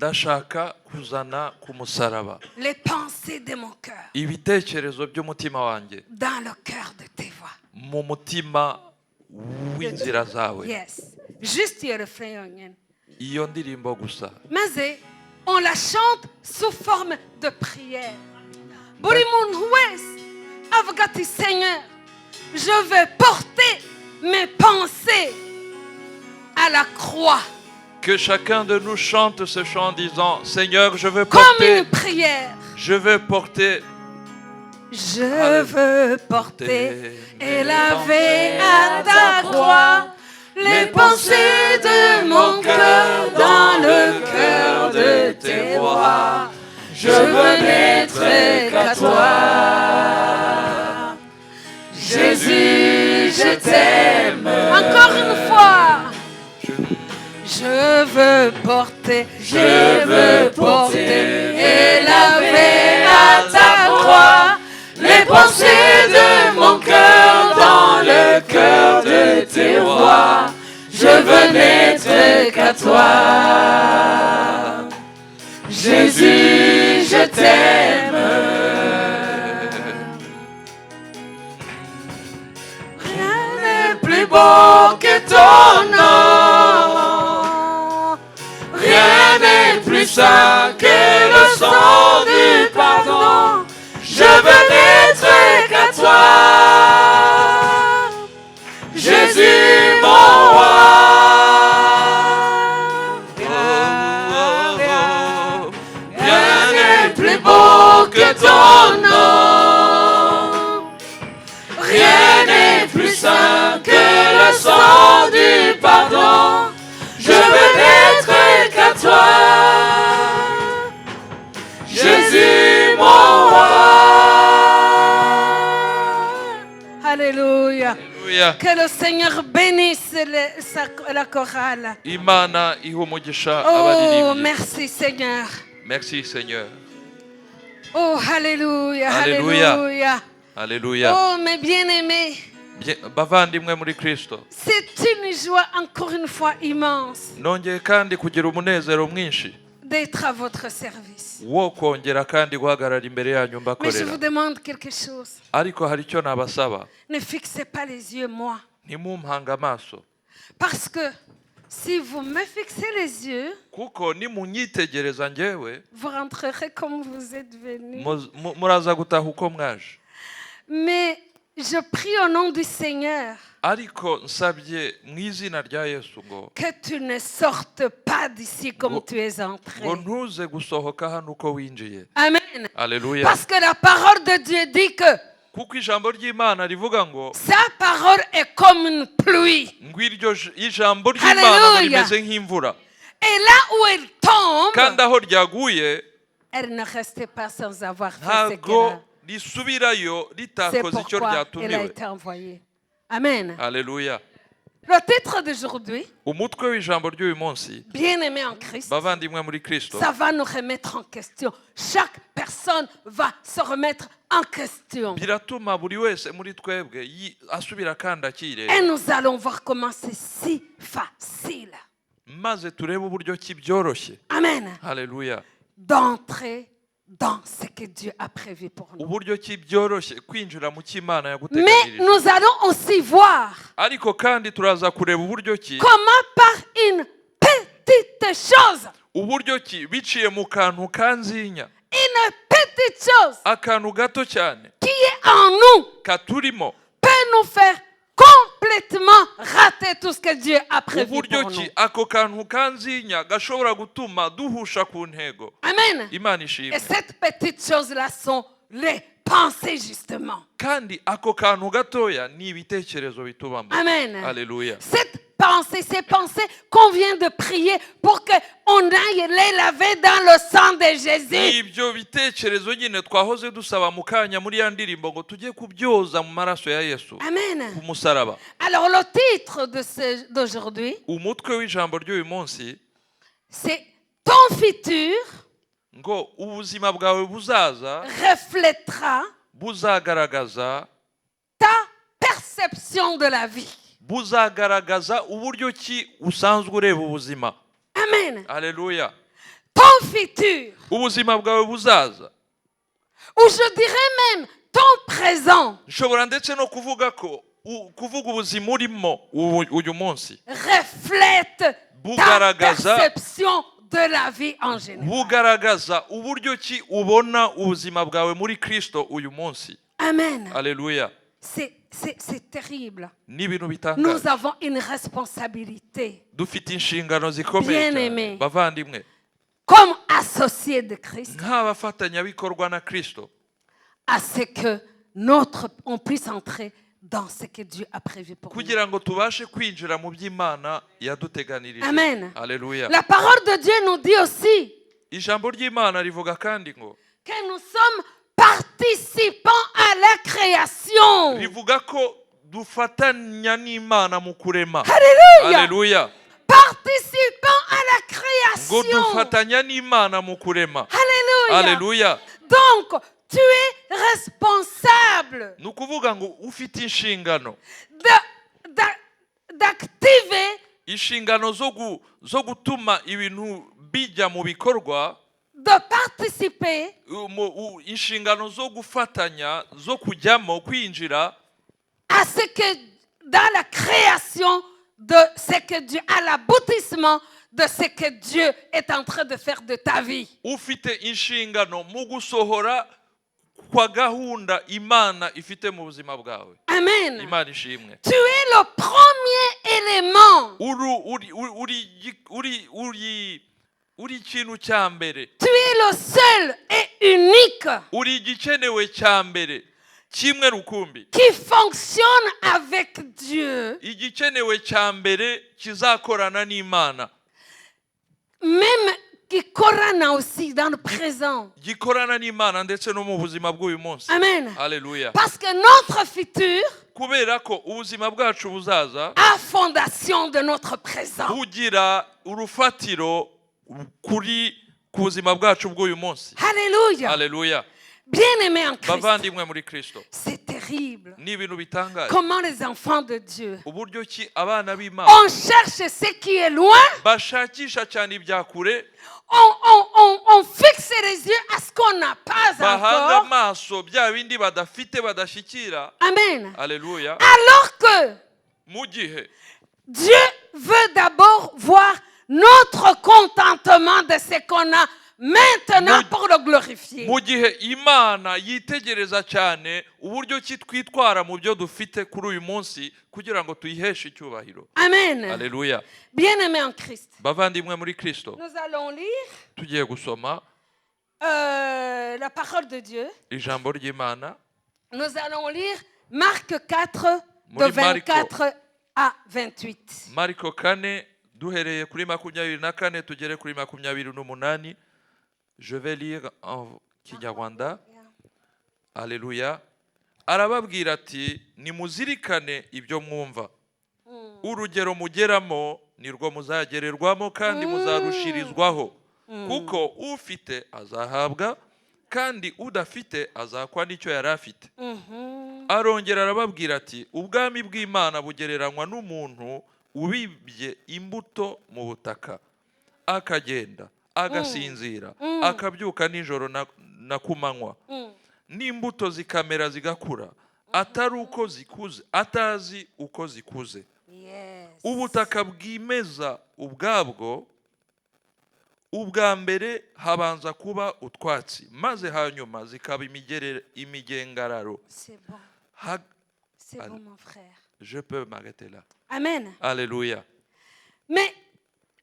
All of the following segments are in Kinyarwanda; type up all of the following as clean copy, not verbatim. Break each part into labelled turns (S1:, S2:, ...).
S1: ndashaka kuzana ku musaraba
S2: les pensées de mon cœur
S1: ibitekerezo by'umutima wanjye
S2: dans le cœur de tes voix.
S1: mu mutima w'inzira zawe.
S2: Yes. Juste le refrain yonyine.
S1: Iyo ndirimbo gusa.
S2: Maze on la chante sous forme de prière. Buri muntu wese avuga ati Seigneur, je vais porter mes pensées à la croix.
S1: Que chacun de nous chante ce chant en disant Seigneur, je veux
S2: Comme
S1: porter,
S2: une prière.
S1: je veux porter,
S2: Je veux porter et laver à ta croix les pensées de mon cœur dans le cœur de tes voix. Je veux n'être qu'à toi. Jésus, je t'aime. Encore une fois. Je veux porter et laver à ta croix les pensées de mon cœur dans le cœur de tes voix. Je veux n'être qu'à toi. Jésus, je t'aime. Rien n'est plus beau que ton nom. Rien n'est plus saint que le sang du pardon. Je veux n'être qu'à toi, Jésus mon roi. Rien n'est plus beau que ton nom. Rien n'est plus saint que le sang du pardon. Je veux n'être qu'à toi, Jésus mon roi. Alléluia.
S1: Alléluia.
S2: Que le Seigneur bénisse la chorale.
S1: Imana ihe umugisha
S2: Oh,
S1: abaririmbyi.
S2: merci Seigneur.
S1: Merci Seigneur.
S2: Oh, Alléluia.
S1: Alléluia.
S2: Alléluia.
S1: Alléluia.
S2: Oh, mes bien-aimés.
S1: Bavandimwe muri Kristo.
S2: C'est une joie encore une fois immense
S1: Nongeye kandi kugira umunezero mwinshi
S2: d'être à votre service.
S1: wo kongera kandi guhagarara imbere yanyu
S2: Mais je vous
S1: mbakorera.
S2: demande quelque chose.
S1: Ariko hari icyo nabasaba,
S2: Ne fixez pas les yeux moi.
S1: ntimumpanga amaso
S2: Parce que si vous me fixez les yeux,
S1: kuko nimunyitegereza njyewe
S2: vous rentrerez comme vous êtes venu.
S1: muraza gutaha uko mwaje.
S2: Mais je prie au nom du Seigneur
S1: Ariko nsabye mu izina rya Yesu ngo
S2: que tu ne sortes pas d'ici comme tu es entré.
S1: ngo ntuze gusohoka hano uko winjiye.
S2: Amen.
S1: Alléluia.
S2: Parce que la parole de Dieu dit que
S1: Kuko ijambo ry'Imana rivuga ngo
S2: sa parole est comme une pluie.
S1: ngo ijambo ry'Imana ngo
S2: Alléluia.
S1: rimeze nk'imvura,
S2: Et là où elle tombe,
S1: kandi aho ryaguye
S2: elle ne restait pas sans avoir fait ce
S1: ntabwo
S2: qu'elle a.
S1: risubirayo
S2: C'est
S1: ritakoze icyo
S2: pourquoi elle a
S1: ryatumiwe.
S2: été envoyée. Amen.
S1: Alléluia.
S2: Le titre d'aujourd'hui,
S1: Umutwe w'ijambo ry'uyu munsi,
S2: bien-aimé en Christ,
S1: bavandimwe muri Kristo,
S2: ça va nous remettre en question. Chaque personne va se remettre en question.
S1: biratuma buri wese muri twebwe asubira kandi akireba,
S2: Et nous allons voir comment c'est si facile.
S1: maze turebe uburyo ki byoroshye.
S2: Amen.
S1: Alléluia.
S2: D'entrer dans ce que Dieu a prévu pour nous.
S1: Uburyo ki byoroshye kwinjira mu cyo Imana
S2: Mais
S1: yaguteganyirije.
S2: nous allons aussi voir
S1: Ariko kandi turaza kureba uburyo ki
S2: comment par une petite chose,
S1: uburyo ki biciye mu kantu kanzinya,
S2: une petite chose
S1: akantu gato cyane
S2: qui est en nous
S1: katurimo,
S2: peut nous faire complètement rater tout ce que Dieu a prévu
S1: uburyo
S2: pour nous.
S1: ki ako kantu kanzinya gashobora gutuma duhusha ku ntego.
S2: Amen.
S1: Imana
S2: Et
S1: ishimwe.
S2: cette petite chose-là sont les pensées justement.
S1: Kandi ako kantu gatoya ni ibitekerezo bitubamo.
S2: Amen.
S1: Alléluia.
S2: Cette pensée, ces pensées qu'on vient de prier pour qu'on aille les laver dans le sang de Jésus.
S1: Ibyo bitekerezo nyine twahoze dusaba mu kanya muri ya ndirimbo ngo tujye kubyoza mu maraso ya Yesu
S2: Amen.
S1: ku musaraba.
S2: Alors le titre d'aujourd'hui,
S1: Umutwe w'ijambo ry'uyu munsi
S2: c'est ton futur
S1: ngo ubuzima bwawe buzaza
S2: reflètera
S1: buzagaragaza
S2: ta perception de la vie.
S1: buzagaragaza uburyo ki usanzwe ureba ubuzima.
S2: Amen.
S1: Alléluia.
S2: ton futur,
S1: ubuzima bwawe buzaza.
S2: ou je dirais même ton présent,
S1: Nshobora ndetse no kuvuga ko kuvuga ubuzima urimo uyu munsi
S2: reflète ta
S1: bugaragaza
S2: perception de la vie en général.
S1: bugaragaza uburyo ki ubona ubuzima bwawe muri Kristo uyu munsi.
S2: Amen.
S1: Alléluia.
S2: C'est terrible.
S1: Ni ibintu
S2: Nous
S1: bitangaje.
S2: avons une responsabilité
S1: Dufite inshingano zikomeye
S2: Bien-aimé.
S1: cyane bavandimwe,
S2: comme associés de Christ
S1: nk'abafatanyabikorwa na Kristo,
S2: à ce que on puisse entrer dans ce que Dieu a prévu pour nous.
S1: kugira ngo tubashe kwinjira mu by'Imana yaduteganirije.
S2: Amen.
S1: Alléluia.
S2: La parole de Dieu nous dit aussi
S1: Ijambo ry'Imana rivuga kandi ngo
S2: que nous sommes participants à la création.
S1: rivuga ko dufatanya n'Imana mu kurema.
S2: Alléluia.
S1: Alléluia.
S2: Participants à la
S1: Ngo
S2: création.
S1: dufatanya n'Imana mu kurema.
S2: Alléluia.
S1: Alléluia.
S2: Donc, tu es responsable
S1: Ni ukuvuga ngo ufite inshingano
S2: d'activer,
S1: inshingano zo gutuma ibintu bijya mu bikorwa,
S2: de participer
S1: inshingano zo gufatanya, zo kujyamo, kwinjira
S2: à ce que dans la création de ce que Dieu, à l'aboutissement de ce que Dieu est en train de faire de ta vie.
S1: ufite inshingano mu gusohora kwa gahunda Imana ifite mu buzima bwawe.
S2: Amen.
S1: Imana ishimwe.
S2: Tu es le premier élément.
S1: Uri ikintu cya mbere.
S2: Tu es le seul et unique
S1: Uri igikenewe cya mbere kimwe rukumbi.
S2: qui fonctionne avec Dieu,
S1: Igikenewe cya mbere kizakorana n'Imana.
S2: même qui corana aussi dans le présent.
S1: Gikorana n'Imana ndetse no mu buzima bw'uyu munsi.
S2: Amen.
S1: Alléluia.
S2: Parce que notre futur
S1: Kubera ko ubuzima bwacu buzaza
S2: a fondation de notre présent.
S1: bugira urufatiro kuri ku buzima bwacu bw'uyu munsi.
S2: Alléluia.
S1: Alléluia.
S2: Bien-aimés en Christ.
S1: Bavandimwe muri Kristo.
S2: C'est terrible.
S1: Ni ibintu bitangaje.
S2: Comment les enfants de Dieu,
S1: Uburyo ki abana b'Imana
S2: on cherche ce qui est loin,
S1: bashakisha cyane ibya kure,
S2: on fixe les yeux à ce qu'on n'a pas
S1: bahanga
S2: encore.
S1: amaso bya bindi badafite badashyikira.
S2: Amen.
S1: Alléluia.
S2: Alors que
S1: Mu gihe
S2: Dieu veut d'abord voir notre contentement de ce qu'on a maintenant pour le glorifier.
S1: mu gihe Imana yitegereza cyane uburyo ki twitwara mu byo dufite kuri uyu munsi kugira ngo tuyiheshe icyubahiro.
S2: Amen.
S1: Alléluia.
S2: Bien-aimés en Christ,
S1: Bavandimwe muri Kristo,
S2: nous allons lire
S1: tugiye gusoma
S2: la parole de Dieu.
S1: ijambo ry'Imana
S2: Nous allons lire Marc 4, de
S1: Muri Mariko.
S2: 24 à 28.
S1: Mariko 4 duhereye kuri 24 tugere kuri 28. Je vais lire en Kinyarwanda. Alléluia. Arababwira ati nimuzirikane ibyo mwumva. Urugero mugeramo nirwo muzagererwamo kandi muzarushirizwaho. Kuko ufite azahabwa kandi udafite azakwa n'icyo yari afite. Arongera arababwira ati ubwami bw'Imana bugereranywa n'umuntu ubibye imbuto mu butaka akagenda agasinzira akabyuka nijoro na kumanywa n'imbuto zikamera zigakura atazi uko zikuze. Ubutaka bwimeza ubwabwo ubwa mbere habanza kuba utwatsi maze hanyuma zikaba imigengararo.
S2: C'est bon. C'est bon, mon frère.
S1: Je peux m'arrêter là.
S2: Amen.
S1: Alléluia.
S2: Mais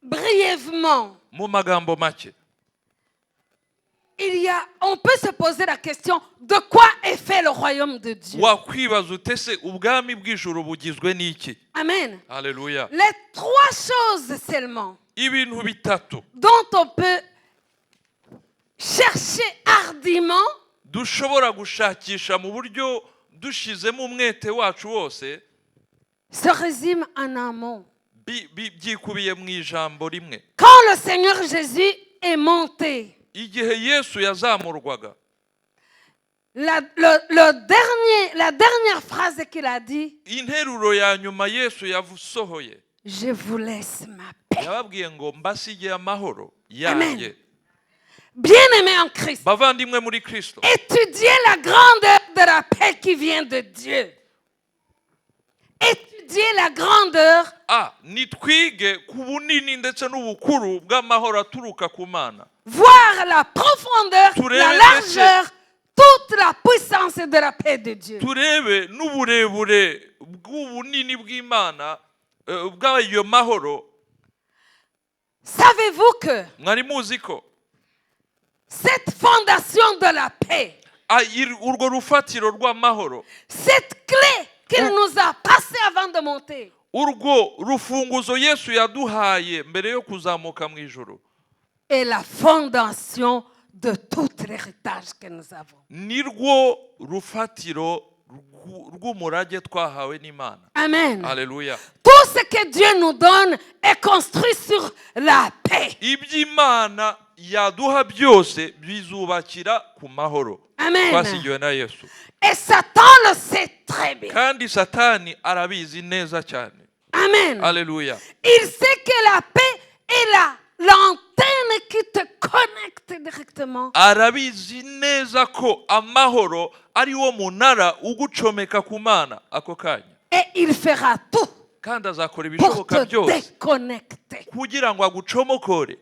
S2: brièvement,
S1: Mu magambo make
S2: on peut se poser la question de quoi est fait le royaume de Dieu.
S1: wakwibaza utese ubwami bw'ijuru bugizwe n'iki?
S2: Amen.
S1: Alléluia.
S2: Les trois choses seulement
S1: Ibintu bitatu
S2: dont on peut chercher hardiment
S1: dushobora gushakisha mu buryo dushizemo umwete wacu wose
S2: se résument en un mot.
S1: byikubiye mu ijambo rimwe.
S2: Quand le Seigneur Jésus est monté,
S1: Igihe Yesu yazamurwaga,
S2: la dernière phrase qu'il a dit,
S1: interuro ya nyuma Yesu yavusohoye
S2: je vous laisse ma paix.
S1: yababwiye ngo mbasigiye amahoro yanjye.
S2: Bien-aimés en Christ,
S1: bavandimwe muri Kristo,
S2: étudiez la grandeur de la paix qui vient de Dieu. Étudiez la grandeur
S1: nitwige ku bunini ndetse n'ubukuru bw'amahoro aturuka ku Mana.
S2: voir la profondeur,
S1: Turebe
S2: la largeur, toute la puissance de la paix de Dieu.
S1: Turebe n'uburebure bw'ubunini bw'Imana bw'ayo mahoro.
S2: Savez-vous que
S1: Mwari muzi ko
S2: cette fondation de la paix,
S1: urwo rufatiro rw'amahoro,
S2: cette clé qu'il nous a passée avant de monter,
S1: urwo rufunguzo Yesu yaduhaye mbere yo kuzamuka mu ijuru,
S2: est la fondation de tout l'héritage que nous avons.
S1: nirwo rufatiro rw'umurage twahawe n'Imana.
S2: Amen.
S1: Alléluia.
S2: Tout ce que Dieu nous donne est construit sur la paix.
S1: Iby'Imana yaduha byose bizubakira ku mahoro
S2: Amen.
S1: twasigiwe na Yesu.
S2: Et Satan le sait très bien.
S1: Kandi Satani arabizi neza cyane.
S2: Amen.
S1: Alléluia.
S2: Il sait que la paix est l'antenne qui te connecte directement.
S1: Arabizi neza ko amahoro ari wo munara ugucomeka ku Mana ako kanya.
S2: Et il fera tout
S1: Kandi azakora
S2: pour
S1: ibishoboka
S2: te
S1: byose
S2: déconnecter.
S1: kugira ngo agucomokore.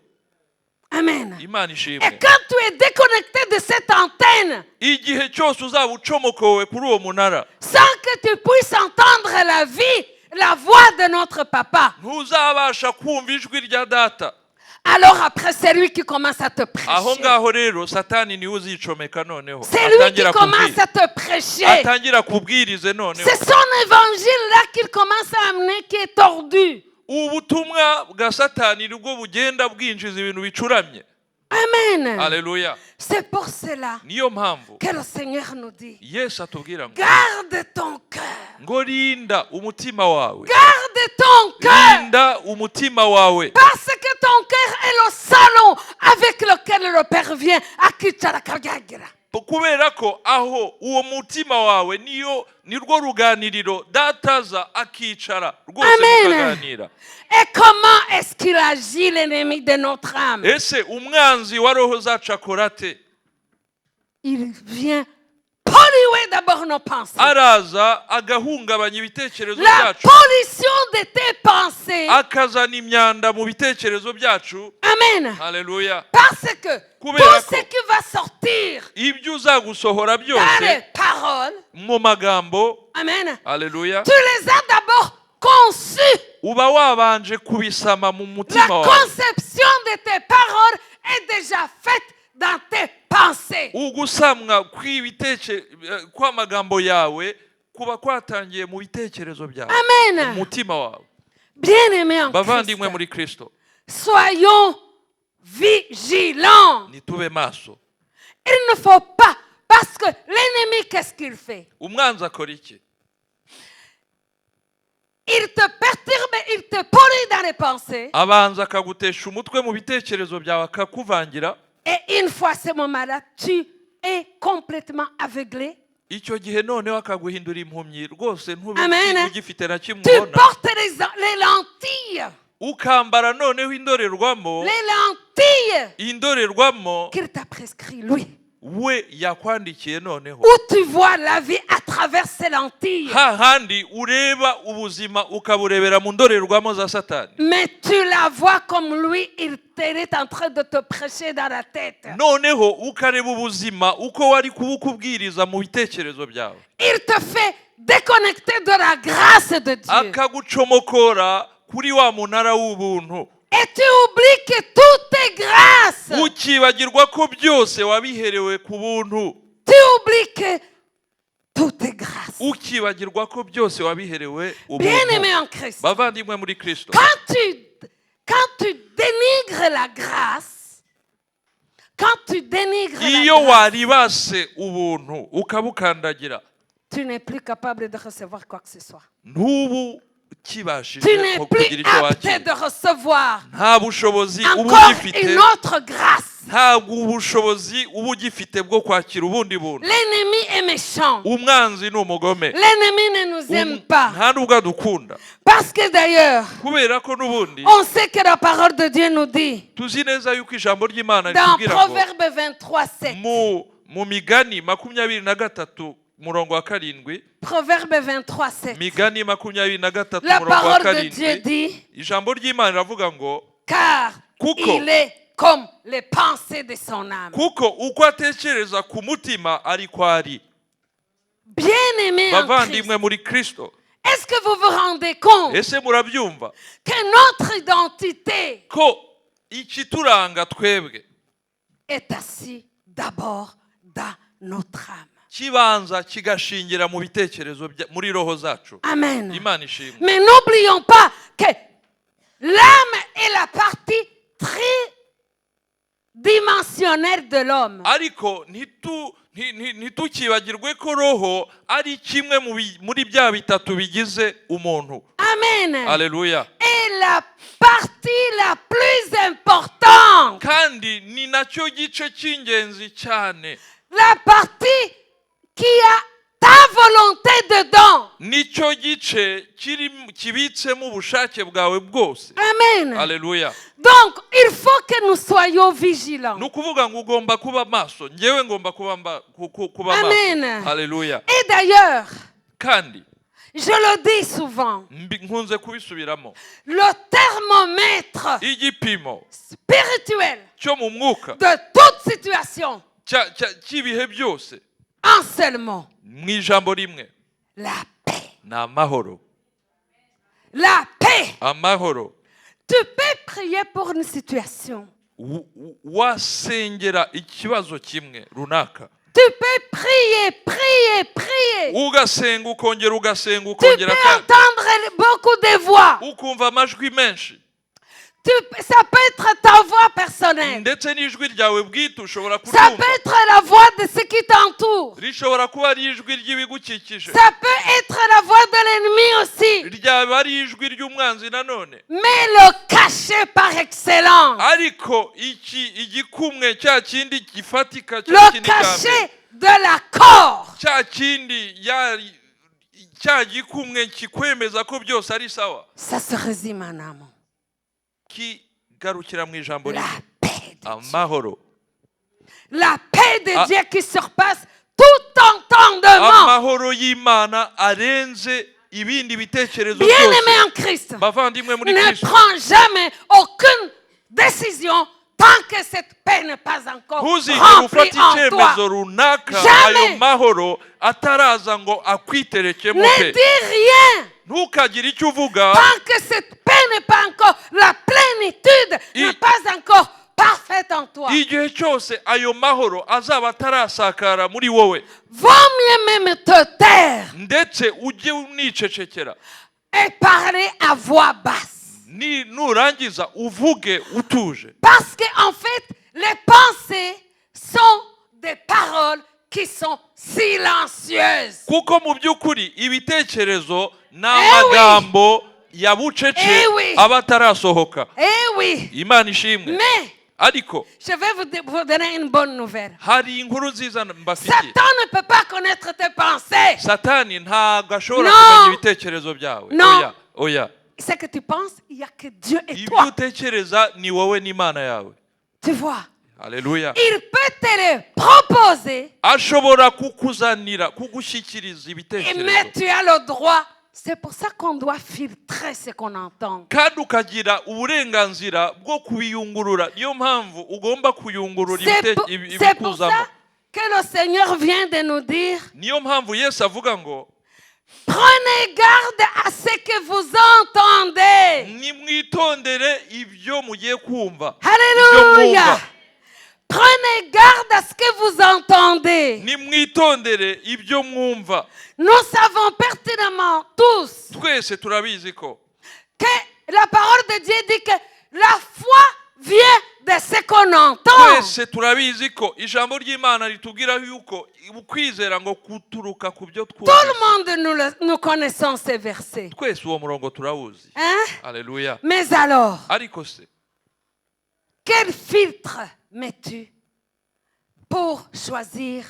S2: Amen.
S1: Imana
S2: Et
S1: ishimwe.
S2: quand tu es déconnecté de cette antenne,
S1: Igihe cyose uzaba ucomokowe kuri uwo munara,
S2: sans que tu puisses entendre la voix de notre papa,
S1: ntuzabasha kumva ijwi rya data.
S2: alors après c'est lui qui commence à te
S1: Aho
S2: prêcher.
S1: ngaho rero Satani niwe uzicomeka noneho.
S2: C'est lui qui commence à te prêcher.
S1: Atangira kubwirize noneho.
S2: C'est son évangile là qu'il commence à amener qui est tordu.
S1: Ubutumwa bwa Satani nibwo bugenda bwinjiza ibintu bicuramye.
S2: Amen.
S1: Alléluia.
S2: C'est pour cela
S1: Niyo mpamvu
S2: que le Seigneur nous dit,
S1: Yesu atubwira ngo
S2: garde ton cœur.
S1: ngo rinda umutima wawe.
S2: Garde ton cœur.
S1: Rinda umutima wawe.
S2: Parce que ton cœur est le salon avec lequel le Père vient à Kicharakagagira.
S1: Kubera ko aho uwo mutima wawe nirwo ruganiriro dataza akicara rwose mukaganira.
S2: Et comment est-ce qu'il agit l'ennemi de notre âme?
S1: Ese umwanzi wa roho zacu akora ate?
S2: Il vient polluer d'abord nos pensées.
S1: Araza agahungabanya ibitekerezo
S2: La
S1: byacu,
S2: pollution de tes pensées.
S1: akazana imyanda mu bitekerezo byacu.
S2: Amen.
S1: Haleluya.
S2: Parce que
S1: Kubera
S2: tout
S1: ko
S2: ce qui va sortir
S1: ibyo uzagusohora
S2: dans
S1: byose
S2: les paroles,
S1: mu magambo,
S2: amen,
S1: haleluya,
S2: tu les as d'abord conçus.
S1: uba wabanje kubisama mu
S2: La
S1: mutima wawe.
S2: conception de tes paroles est déjà faite dans tes pensées.
S1: Ugusamwa kw'amagambo yawe kuba kwatangiye mu bitekerezo byawe, mu
S2: Amen.
S1: mutima wawe.
S2: Bien-aimés en
S1: Bavandimwe
S2: Christ,
S1: muri Kristo,
S2: soyons vigilants.
S1: nitube maso.
S2: Il ne faut pas, parce que l'ennemi, qu'est-ce qu'il fait?
S1: Umwanzi akora iki?
S2: Il te perturbe, il te pollue dans les pensées.
S1: Abanza akagutesha umutwe mu bitekerezo byawe akakuvangira.
S2: Et une fois ce moment-là, tu es complètement aveuglé.
S1: Icyo gihe noneho akaguhindura impumyi rwose
S2: Amen.
S1: ntugifite na kimwe
S2: Tu
S1: ubona.
S2: portes les lentilles.
S1: Ukambara noneho indorerwamo,
S2: Les lentilles
S1: indorerwamo
S2: qu'il t'a prescrit, lui.
S1: we yakwandikiye noneho.
S2: Où tu vois la vie à travers ces lentilles.
S1: Hahandi ureba ubuzima ukaburebera mu ndorerwamo za Satani.
S2: Mais tu la vois comme lui, il était en train de te prêcher dans la tête.
S1: Noneho ukareba ubuzima uko wari kubukubwiriza mu bitekerezo byawe.
S2: Il te fait déconnecter de la grâce de Dieu.
S1: Akagucomokora kuri wa munara w'ubuntu.
S2: Et tu oublies que tout est grâce.
S1: Ukibagirwa ko byose wabiherewe ku buntu.
S2: Tu oublies que tout est grâce.
S1: Ukibagirwa ko byose wabiherewe
S2: Bien-aimé
S1: ubuntu.
S2: en Christ,
S1: Bavandimwe muri Kristo,
S2: quand tu dénigres la grâce, quand tu dénigres
S1: iyo
S2: la grâce,
S1: waribase ubuntu ukabukandagira,
S2: tu n'es plus capable de recevoir quoi que ce soit.
S1: ntubu kibashije
S2: tu n'es
S1: nko
S2: plus
S1: kugira icyo
S2: apte
S1: wakira
S2: de recevoir
S1: nta bushobozi uba
S2: encore
S1: ugifite
S2: une autre grâce.
S1: ntabwo ubushobozi uba ugifite bwo kwakira ubundi buntu
S2: L'ennemi est méchant.
S1: umwanzi ni umugome
S2: L'ennemi ne nous aime pas.
S1: nta nubwo adukunda
S2: Parce que d'ailleurs,
S1: kubera ko n'ubundi
S2: on sait que la parole de Dieu nous dit
S1: tuzi neza yuko ijambo ry'Imana
S2: dans
S1: ritubwira ngo
S2: Proverbe 23, 7.
S1: mu migani 23 murongo wa 7
S2: Proverbe 23, 7.
S1: migani 23
S2: La
S1: murongo wa
S2: parole de Dieu
S1: 7
S2: dit,
S1: ijambo ry'Imana riravuga ngo
S2: car
S1: Kuko.
S2: il est comme les pensées de son âme.
S1: kuko uko atekereza ku mutima ariko ari
S2: Bien-aimés en Christ,
S1: bavandimwe muri Kristo
S2: est-ce que vous vous rendez compte
S1: ese murabyumva
S2: que notre identité
S1: ko ikituranga twebwe
S2: est assise d'abord dans notre âme?
S1: kibanza kigashingira mu bitekerezo muri roho zacu
S2: Amen.
S1: Imana ishimwe
S2: Mais n'oublions pas que l'âme est la partie tridimensionnelle de l'homme.
S1: ariko ntitukibagirwe ko roho ari kimwe muri bya bitatu bigize umuntu
S2: Amen.
S1: Alléluia
S2: Et la partie la plus importante,
S1: kandi ni nacyo gice cy'ingenzi cyane
S2: la partie qui a ta volonté dedans.
S1: nicyo gice kibitsemo ubushake bwawe bwose
S2: Amen.
S1: Alléluia
S2: Donc, il faut que nous soyons vigilants.
S1: ni ukuvuga ngo ugomba kuba maso ngewe ngomba kuba maso
S2: Amen.
S1: Alléluia
S2: Et d'ailleurs,
S1: kandi
S2: je le dis souvent,
S1: nkunze kubisubiramo
S2: le thermomètre
S1: igipimo
S2: spirituel
S1: cyo mu mwuka
S2: de toute situation,
S1: cy'ibihe byose
S2: un seul mot,
S1: mu ijambo rimwe
S2: la paix.
S1: ni amahoro
S2: La paix.
S1: amahoro
S2: Tu peux prier pour une situation.
S1: wasengera ikibazo kimwe runaka
S2: Tu peux prier.
S1: ugasenga ukongera ugasenga
S2: Tu
S1: ukongera
S2: peux entendre beaucoup de voix.
S1: ukumva amajwi menshi
S2: Ça peut être ta voix personnelle.
S1: ndetse n'ijwi ryawe bwite ushobora
S2: Ça
S1: kuryumva
S2: peut être la voix de ceux qui t'entourent.
S1: rishobora kuba ari ijwi ry'ibigukikije
S2: Ça peut être la voix de l'ennemi aussi.
S1: ryaba ari ijwi ry'umwanzi nanone
S2: Mais le cachet par excellence,
S1: ariko igikumwe cya kindi gifatika cya
S2: le
S1: kindi cya mbere
S2: cachet de l'accord,
S1: cya kindi cya gikumwe kikwemeza ko byose ari sawa
S2: ça se résume en amour.
S1: kigarukira mu ijambo
S2: La
S1: rimwe
S2: paix de Dieu.
S1: amahoro
S2: La paix de Dieu qui surpasse tout entendement.
S1: amahoro y'Imana arenze ibindi bitekerezo
S2: Bien-aimé
S1: byose
S2: en Christ,
S1: bavandimwe muri
S2: ne
S1: Kristo
S2: prends jamais aucune décision tant que cette paix n'est pas encore
S1: ntuzigere
S2: remplie
S1: ufata
S2: en toi.
S1: icyemezo runaka
S2: Jamais.
S1: ayo mahoro ataraza ngo akwiterekemo
S2: Ne
S1: pe
S2: dis rien
S1: ntukagire icyo uvuga
S2: tant que cette paix n'est pas encore, la plénitude n'est pas encore parfaite en toi.
S1: igihe cyose ayo mahoro azaba atarasakara muri wowe
S2: Vaut mieux même te taire
S1: ndetse ujye unicecekera
S2: et parler à voix basse.
S1: nurangiza uvuge utuje
S2: Parce qu'en fait, les pensées sont des paroles qui sont silencieuses.
S1: kuko mu by'ukuri ibitekerezo ni amagambo ya bucece
S2: oui.
S1: aba atarasohoka
S2: Eh oui,
S1: Imana ishimwe
S2: mais
S1: ariko
S2: je vais vous donner une bonne nouvelle.
S1: hari inkuru nziza mbafitiye
S2: Satan ne peut pas connaître tes pensées.
S1: satani ntabwo ashobora
S2: No.
S1: kumenya ibitekerezo byawe
S2: No.
S1: oya
S2: Ce que tu penses, il n'y a que Dieu et
S1: ibyo
S2: toi.
S1: utekereza ni wowe n'Imana yawe
S2: Tu vois,
S1: Alléluia
S2: il peut te le proposer,
S1: ashobora kukuzanira kugushyikiriza
S2: mais
S1: ibitekerezo
S2: tu as le droit. C'est pour ça qu'on doit filtrer ce qu'on entend.
S1: kandi ukagira uburenganzira bwo kubiyungurura niyo mpamvu ugomba kuyungurura
S2: C'est pour
S1: ibikuzamo
S2: ça que le Seigneur vient de nous dire,
S1: niyo mpamvu Yesu avuga ngo
S2: prenez garde à ce que vous entendez.
S1: nimwitondere ibyo mugiye kumva
S2: Alléluia. Prenez garde à ce que vous entendez.
S1: nimwitondere ibyo mwumva
S2: Nous savons pertinemment tous
S1: twese turabizi ko
S2: que la parole de Dieu dit que la foi vient de ce qu'on entend.
S1: twese turabizi ko ijambo ry'Imana ritubwira yuko ukwizera ngo kuturuka ku byo
S2: Tout
S1: twumva.
S2: le monde, nous connaissons ces versets.
S1: Twese uwo murongo turawuzi.
S2: Hein?
S1: Alléluia.
S2: Mais alors,
S1: Ariko se
S2: quel filtre mets-tu pour choisir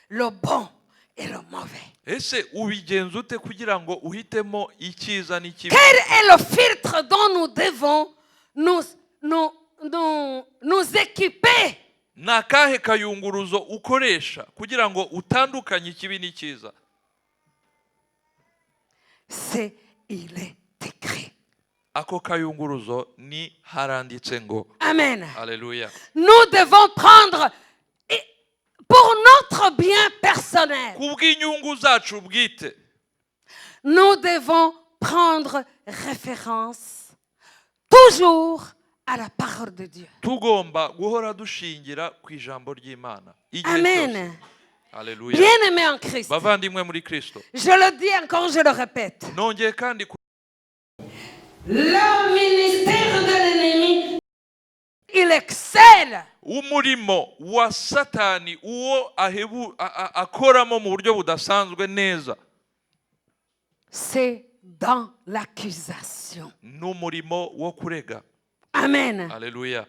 S2: le bon et le mauvais?
S1: ese ubigenza ute kugira ngo uhitemo icyiza n'ikibi?
S2: Quel est le filtre dont nous devons nous équiper?
S1: Ni akahe kayunguruzo ukoresha kugira ngo utandukanye ikibi n'icyiza?
S2: C'est il est écrit.
S1: Ako kayunguruzo ni haranditse ngo.
S2: Amen.
S1: Alléluia.
S2: Nous devons prendre pour notre bien personnel.
S1: Kubw'inyungu zacu bwite,
S2: Nous devons prendre référence toujours à la parole de Dieu.
S1: tugomba guhora dushingira ku ijambo ry'Imana igihe cyose.
S2: Amen.
S1: Alléluia.
S2: Bien-aimés en Christ,
S1: Bavandimwe muri Kristo,
S2: je le dis encore, je le répète.
S1: nongeye kandi
S2: Le ministère de l'ennemi, il excelle.
S1: umurimo wa Satani uwo akoramo mu buryo budasanzwe neza,
S2: C'est dans l'accusation.
S1: n'umurimo wo kurega.
S2: Amen.
S1: Alléluia.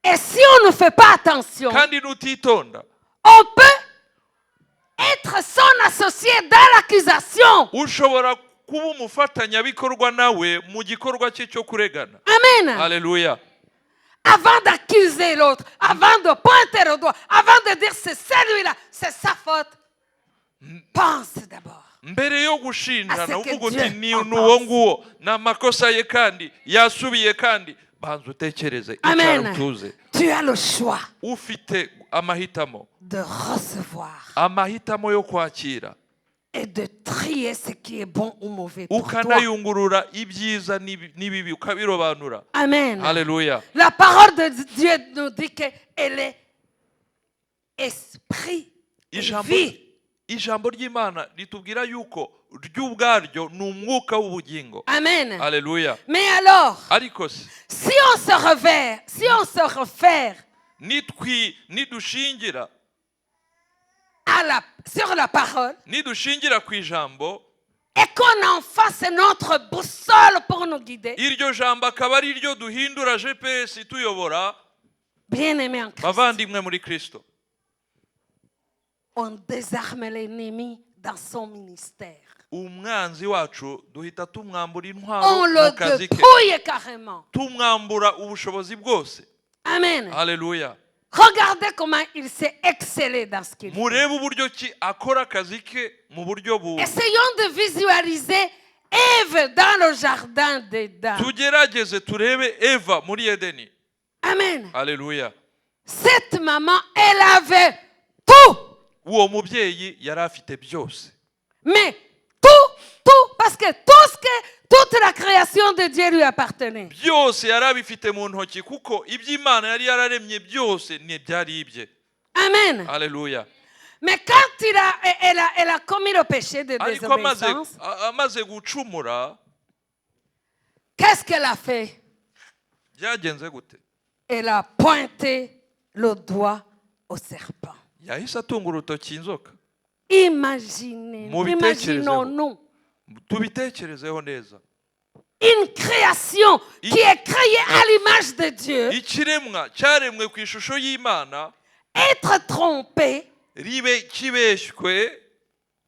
S2: Et si on ne fait pas attention,
S1: Kandi nutitonda
S2: on peut être son associé dans l'accusation.
S1: ushobora kuba umufatanyabikorwa nawe mu gikorwa cye cyo kuregana.
S2: Amen.
S1: Alléluia.
S2: Avant d'accuser l'autre, avant de pointer le doigt, avant de dire c'est celui-là, c'est sa faute, pense d'abord.
S1: Mbere yo gushinjana
S2: Aseke
S1: uvuga uti
S2: Dieu
S1: ni
S2: en
S1: n'uwo
S2: pense.
S1: nguwo ni amakosa ye kandi yasubiye kandi banza utekereze icara
S2: Amen.
S1: utuze.
S2: Tu as le choix
S1: Ufite amahitamo,
S2: de recevoir
S1: amahitamo yo kwakira
S2: et de trier ce qui est bon ou mauvais pour toi.
S1: ukanayungurura ibyiza n'ibibi ukabirobanura.
S2: Amen.
S1: Alléluia.
S2: La parole de Dieu nous dit qu'elle est esprit et vie.
S1: Ijambo ry'Imana ritubwira yuko ryo ubwaryo ni umwuka w'ubugingo.
S2: Amen.
S1: Alléluia.
S2: Mais alors,
S1: Ariko se
S2: si on se réfère
S1: nidushingira
S2: sur la parole
S1: nidushingira ku ijambo,
S2: et qu'on en fasse notre boussole pour nous guider,
S1: iryo jambo akaba ari ryo duhindura GPS ituyobora,
S2: bien-aimés en Christ,
S1: bavandimwe muri Kristo,
S2: on désarme l'ennemi dans son ministère.
S1: umwanzi wacu duhita tumwambura
S2: On
S1: intwaro
S2: le
S1: mu kazi ke,
S2: dépouille carrément.
S1: tumwambura ubushobozi bwose.
S2: Amen.
S1: Alléluia.
S2: Regardez comment il s'est excellé dans ce qu'il fait.
S1: Murebe uburyo ki akora akazi ke mu buryo
S2: Essayons de visualiser Ève dans le jardin d'Éden.
S1: tugerageze turebe Eva muri Edeni.
S2: Amen.
S1: Alléluia.
S2: Cette maman, elle avait tout.
S1: Uwo mubyeyi yari afite byose,
S2: Mais tout, parce que toute la création de Dieu lui appartenait.
S1: byose yari abifite mu ntoki kuko iby'Imana yari yararemye byose ni byari ibye.
S2: Amen.
S1: Alléluia.
S2: Mais quand elle a commis le péché de
S1: Ariko
S2: désobéissance,
S1: amaze gucumura
S2: qu'est-ce qu'elle a fait?
S1: byagenze gute?
S2: Elle a pointé le doigt au serpent.
S1: Yahise atunga urutoki inzoka.
S2: Imaginons-nous
S1: Tubitekerezeho neza.
S2: une création qui est créée à l'image de Dieu,
S1: Ikiremwa cyaremwe ku ishusho y'Imana
S2: être trompée
S1: ribe kibeshywe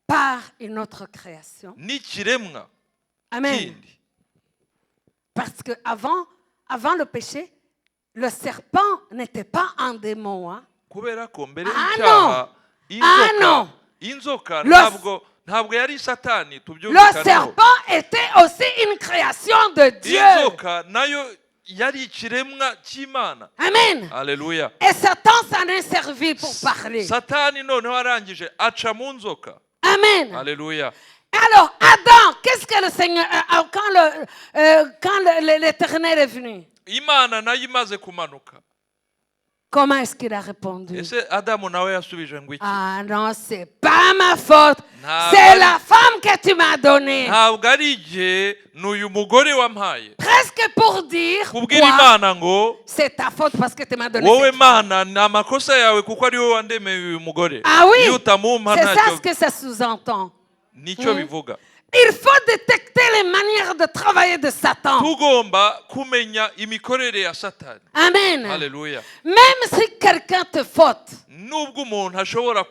S2: par une autre création.
S1: n'ikiremwa
S2: Amen.
S1: kindi.
S2: Parce que avant le péché, le serpent n'était pas un démon. Hein?
S1: Kubera ko mbere
S2: Ah,
S1: y'icyaha
S2: non.
S1: inzoka
S2: Le-
S1: ntabwo yari Satani
S2: Le
S1: tubyumvikaneho.
S2: serpent était aussi une création de Dieu.
S1: Inzoka nayo yari ikiremwa cy'Imana.
S2: Amen.
S1: Alléluia.
S2: Et Satan s'en est servi pour parler.
S1: Satani noneho arangije aca mu nzoka.
S2: Amen.
S1: Alléluia.
S2: Alors, Adam, qu'est-ce que le Seigneur, quand l'Éternel est venu,
S1: Imana nayo imaze kumanuka,
S2: comment est-ce qu'il a répondu?
S1: ese Adamu nawe yasubije ngo iki?
S2: Ah non, c'est pas ma faute.
S1: Ntabwo
S2: C'est
S1: ari-
S2: la femme que que tu m'as donné.
S1: ntabwo ari igihe ni uyu mugore wampaye
S2: Presque pour dire,
S1: kubwira
S2: quoi,
S1: imana ngo
S2: c'est ta faute parce que tu m'as donné
S1: wowe
S2: cette femme.
S1: mana ni amakosa yawe kuko ari wowe wandemeye uyu mugore
S2: Ah oui,
S1: iyo utamumpa
S2: c'est ça
S1: ntacyo
S2: ce que ça sous-entend.
S1: nicyo bivuga
S2: Il faut détecter les manières de travailler de Satan.
S1: tugomba kumenya imikorere ya satani
S2: Amen.
S1: haleluya
S2: Même si quelqu'un te faute,
S1: nubwo umuntu ashobora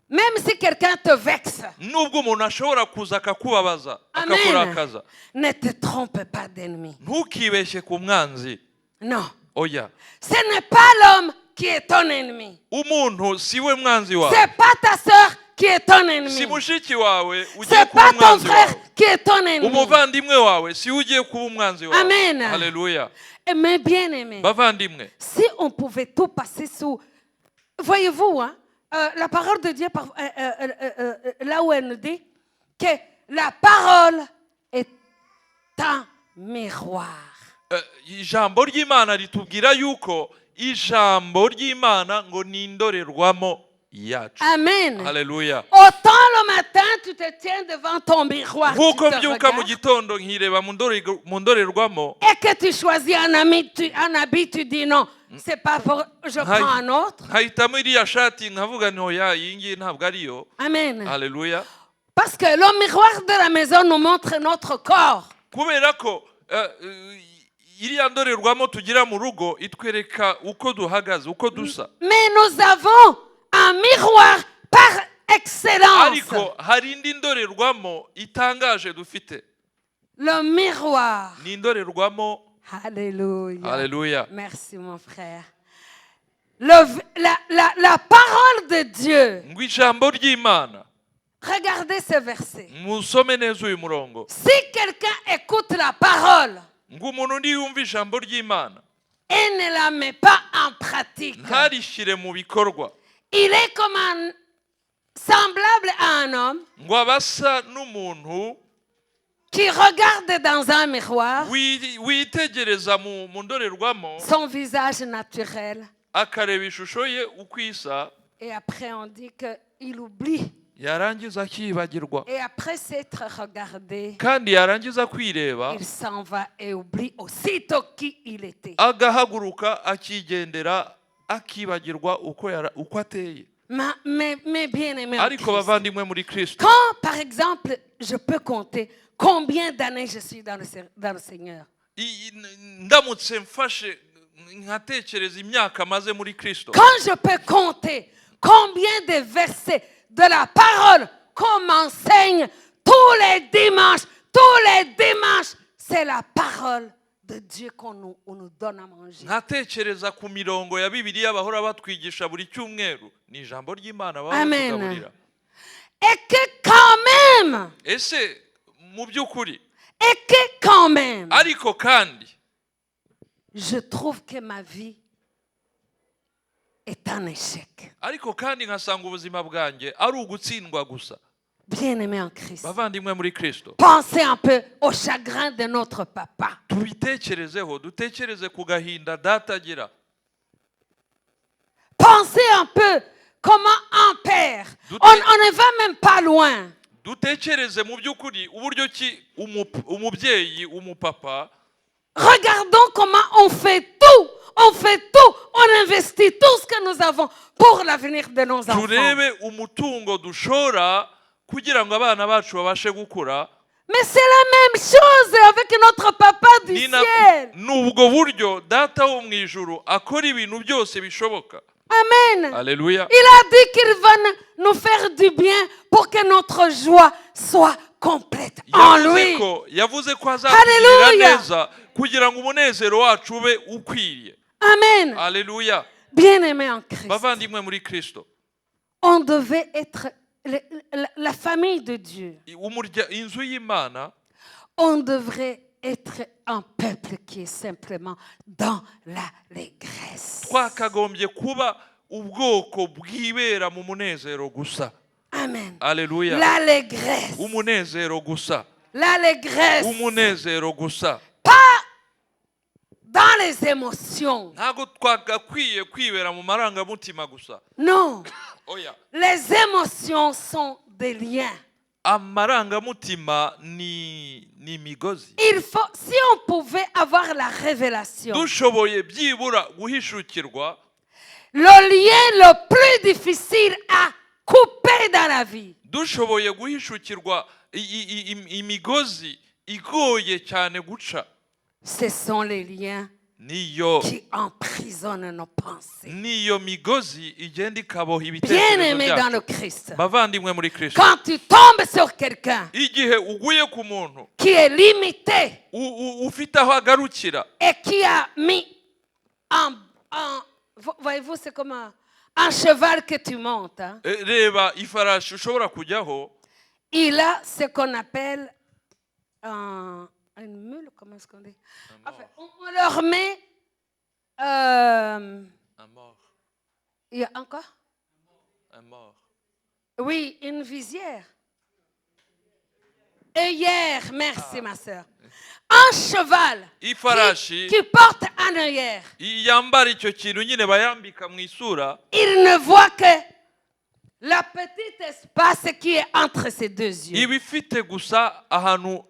S2: même si quelqu'un te vexe,
S1: nubwo umuntu ashobora kuza akakubabaza
S2: Amen.
S1: akakurakaza
S2: Ne te trompe pas d'ennemi.
S1: ntukibeshye ku mwanzi
S2: Non.
S1: oya
S2: Ce n'est pas l'homme qui est ton ennemi.
S1: umuntu si we mwanzi wawe
S2: C'est pas ta soeur qui est ton
S1: si
S2: ennemi.
S1: mushiki wawe ugiye
S2: C'est
S1: kuba
S2: pas ton
S1: umwanzi
S2: frère
S1: wawe
S2: qui est ton ennemi.
S1: umuvandimwe wawe si we ugiye kuba umwanzi wawe
S2: Amen.
S1: haleluya
S2: Mais bien aimé,
S1: bavandimwe
S2: si on pouvait tout passer sous... Voyez-vous, hein, la parole de Dieu, là où elle nous dit que la parole est un miroir.
S1: ijambo ry'imana ritubwira yuko ijambo ry'imana ngo ni indorerwamo yacu
S2: Amen.
S1: haleluya
S2: Autant le matin, tu te tiens devant ton miroir, tu
S1: nk'uko
S2: te
S1: mbyuka mu
S2: regardes,
S1: gitondo nkireba mu ndorerwamo
S2: et que tu choisis un habit, tu dis non, c'est pas pour... Je prends un autre.
S1: nkahitamo iriya shati nkavuga ntoya iyi ngiyi ntabwo ariyo
S2: Amen.
S1: haleluya
S2: Parce que le miroir de la maison nous montre notre corps.
S1: kubera ko iriya ndorerwamo tugira mu rugo itwereka uko duhagaze uko dusa
S2: Mais nous avons un miroir par excellence.
S1: ariko hari indi ndorerwamo itangaje dufite
S2: Le miroir.
S1: ni indorerwamo
S2: Alléluia.
S1: haleluya
S2: Merci mon frère. La parole de Dieu.
S1: ngo ijambo ry'imana
S2: Regardez ce verset.
S1: musome neza uyu murongo
S2: Si quelqu'un écoute la parole
S1: ngo umuntu niyumva ijambo ry'imana
S2: et ne la met pas en pratique,
S1: ntarishyire mu bikorwa
S2: il est comme un semblable à un homme
S1: ngo abasa n'umuntu
S2: qui regarde dans un miroir
S1: witegereza mu ndorerwamo
S2: son visage naturel
S1: akareba ishusho ye uko isa
S2: et après on dit qu'il oublie.
S1: yarangiza akibagirwa
S2: Et après s'être regardé,
S1: kandi yarangiza kwireba
S2: il s'en va et oublie aussitôt qui il était.
S1: agahaguruka akigendera akibagirwa uko ateye
S2: Mais bien aimé,
S1: ariko bavandimwe muri Kristo
S2: quand par exemple je peux compter combien d'années je suis dans le Seigneur,
S1: ndamutse mfashe nkatekereza imyaka maze muri Kristo
S2: quand je peux compter combien de versets de la parole qu'on m'enseigne tous les dimanches, c'est la parole de Dieu qu'on nous donne à manger.
S1: nkatekereza ku mirongo ya Bibiliya bahora batwigisha buri cyumweru ni ijambo ry'Imana
S2: Amen.
S1: batugaburira
S2: Et que quand même,
S1: ese mu by'ukuri ariko kandi
S2: je trouve que ma vie est un échec.
S1: ariko kandi nkasanga ubuzima bwanjye ari ugutsindwa gusa
S2: Bien-aimé en Christ,
S1: bavandimwe muri Kristo
S2: pensez un peu au chagrin de notre papa.
S1: tubitekerezeho dutekereze ku gahinda data agira
S2: Pensez un peu comment un père, on ne va même pas loin.
S1: dutekereze mu by'ukuri uburyo ki umubyeyi umupapa
S2: Regardons comment on fait tout, on investit tout ce que nous avons pour l'avenir de nos enfants.
S1: turebe umutungo dushora kugira ngo abana bacu babashe gukura
S2: Mais c'est la même chose avec notre papa du ciel.
S1: n'ubwo buryo data wo mu ijuru akora ibintu byose bishoboka
S2: Amen.
S1: Alléluia.
S2: Il a dit qu'il va nous faire du bien pour que notre joie soit complète en lui.
S1: yavuze ko azatugirira neza kugira ngo umunezero wacu ube ukwiriye.
S2: Amen.
S1: Alléluia.
S2: Bien-aimés en Christ.
S1: Bavandimwe muri Kristo.
S2: On devait être la famille de Dieu.
S1: Inzu y'Imana.
S2: On devrait être un peuple qui est simplement dans l'allégresse.
S1: Twakagombye kuba ubwoko bwibera mu munezero gusa.
S2: Amen.
S1: Alléluia.
S2: L'allégresse.
S1: Umunezero gusa.
S2: L'allégresse.
S1: Umunezero gusa.
S2: Pas dans les émotions.
S1: Ntago twagakwiye kwibera mu marangamutima gusa.
S2: Non.
S1: Oya.
S2: Les émotions sont des liens.
S1: amarangamutima ni imigozi.
S2: Il faut, si on pouvait avoir la révélation,
S1: dushoboye byibura guhishukirwa,
S2: le lien le plus difficile à couper dans la vie,
S1: dushoboye guhishukirwa imigozi igoye cyane guca,
S2: ce sont les liens
S1: niyo
S2: qui emprisonnent nos pensées.
S1: niyo migozi igenda ikaboha
S2: Bien
S1: ibitekerezo
S2: aimé dans le
S1: byacu.
S2: Christ,
S1: Bavandimwe muri Kristo,
S2: quand tu tombes sur quelqu'un
S1: igihe uguye ku muntu
S2: qui est limité
S1: ufite aho agarukira
S2: et qui a mis voyez-vous, c'est comme un cheval que tu montes, hein.
S1: reba ifarashi ushobora kujyaho,
S2: Il a ce qu'on appelle une mule, comment est-ce qu'on dit? Enfin, on leur met il y a encore? Oui, une visière. Œillère, merci ma soeur. Un cheval
S1: ifarashi
S2: qui porte un œillère,
S1: yambara icyo kintu nyine bayambika mu isura,
S2: il ne voit que la petite espace qui est entre ses deux yeux.
S1: iba ifite gusa ahantu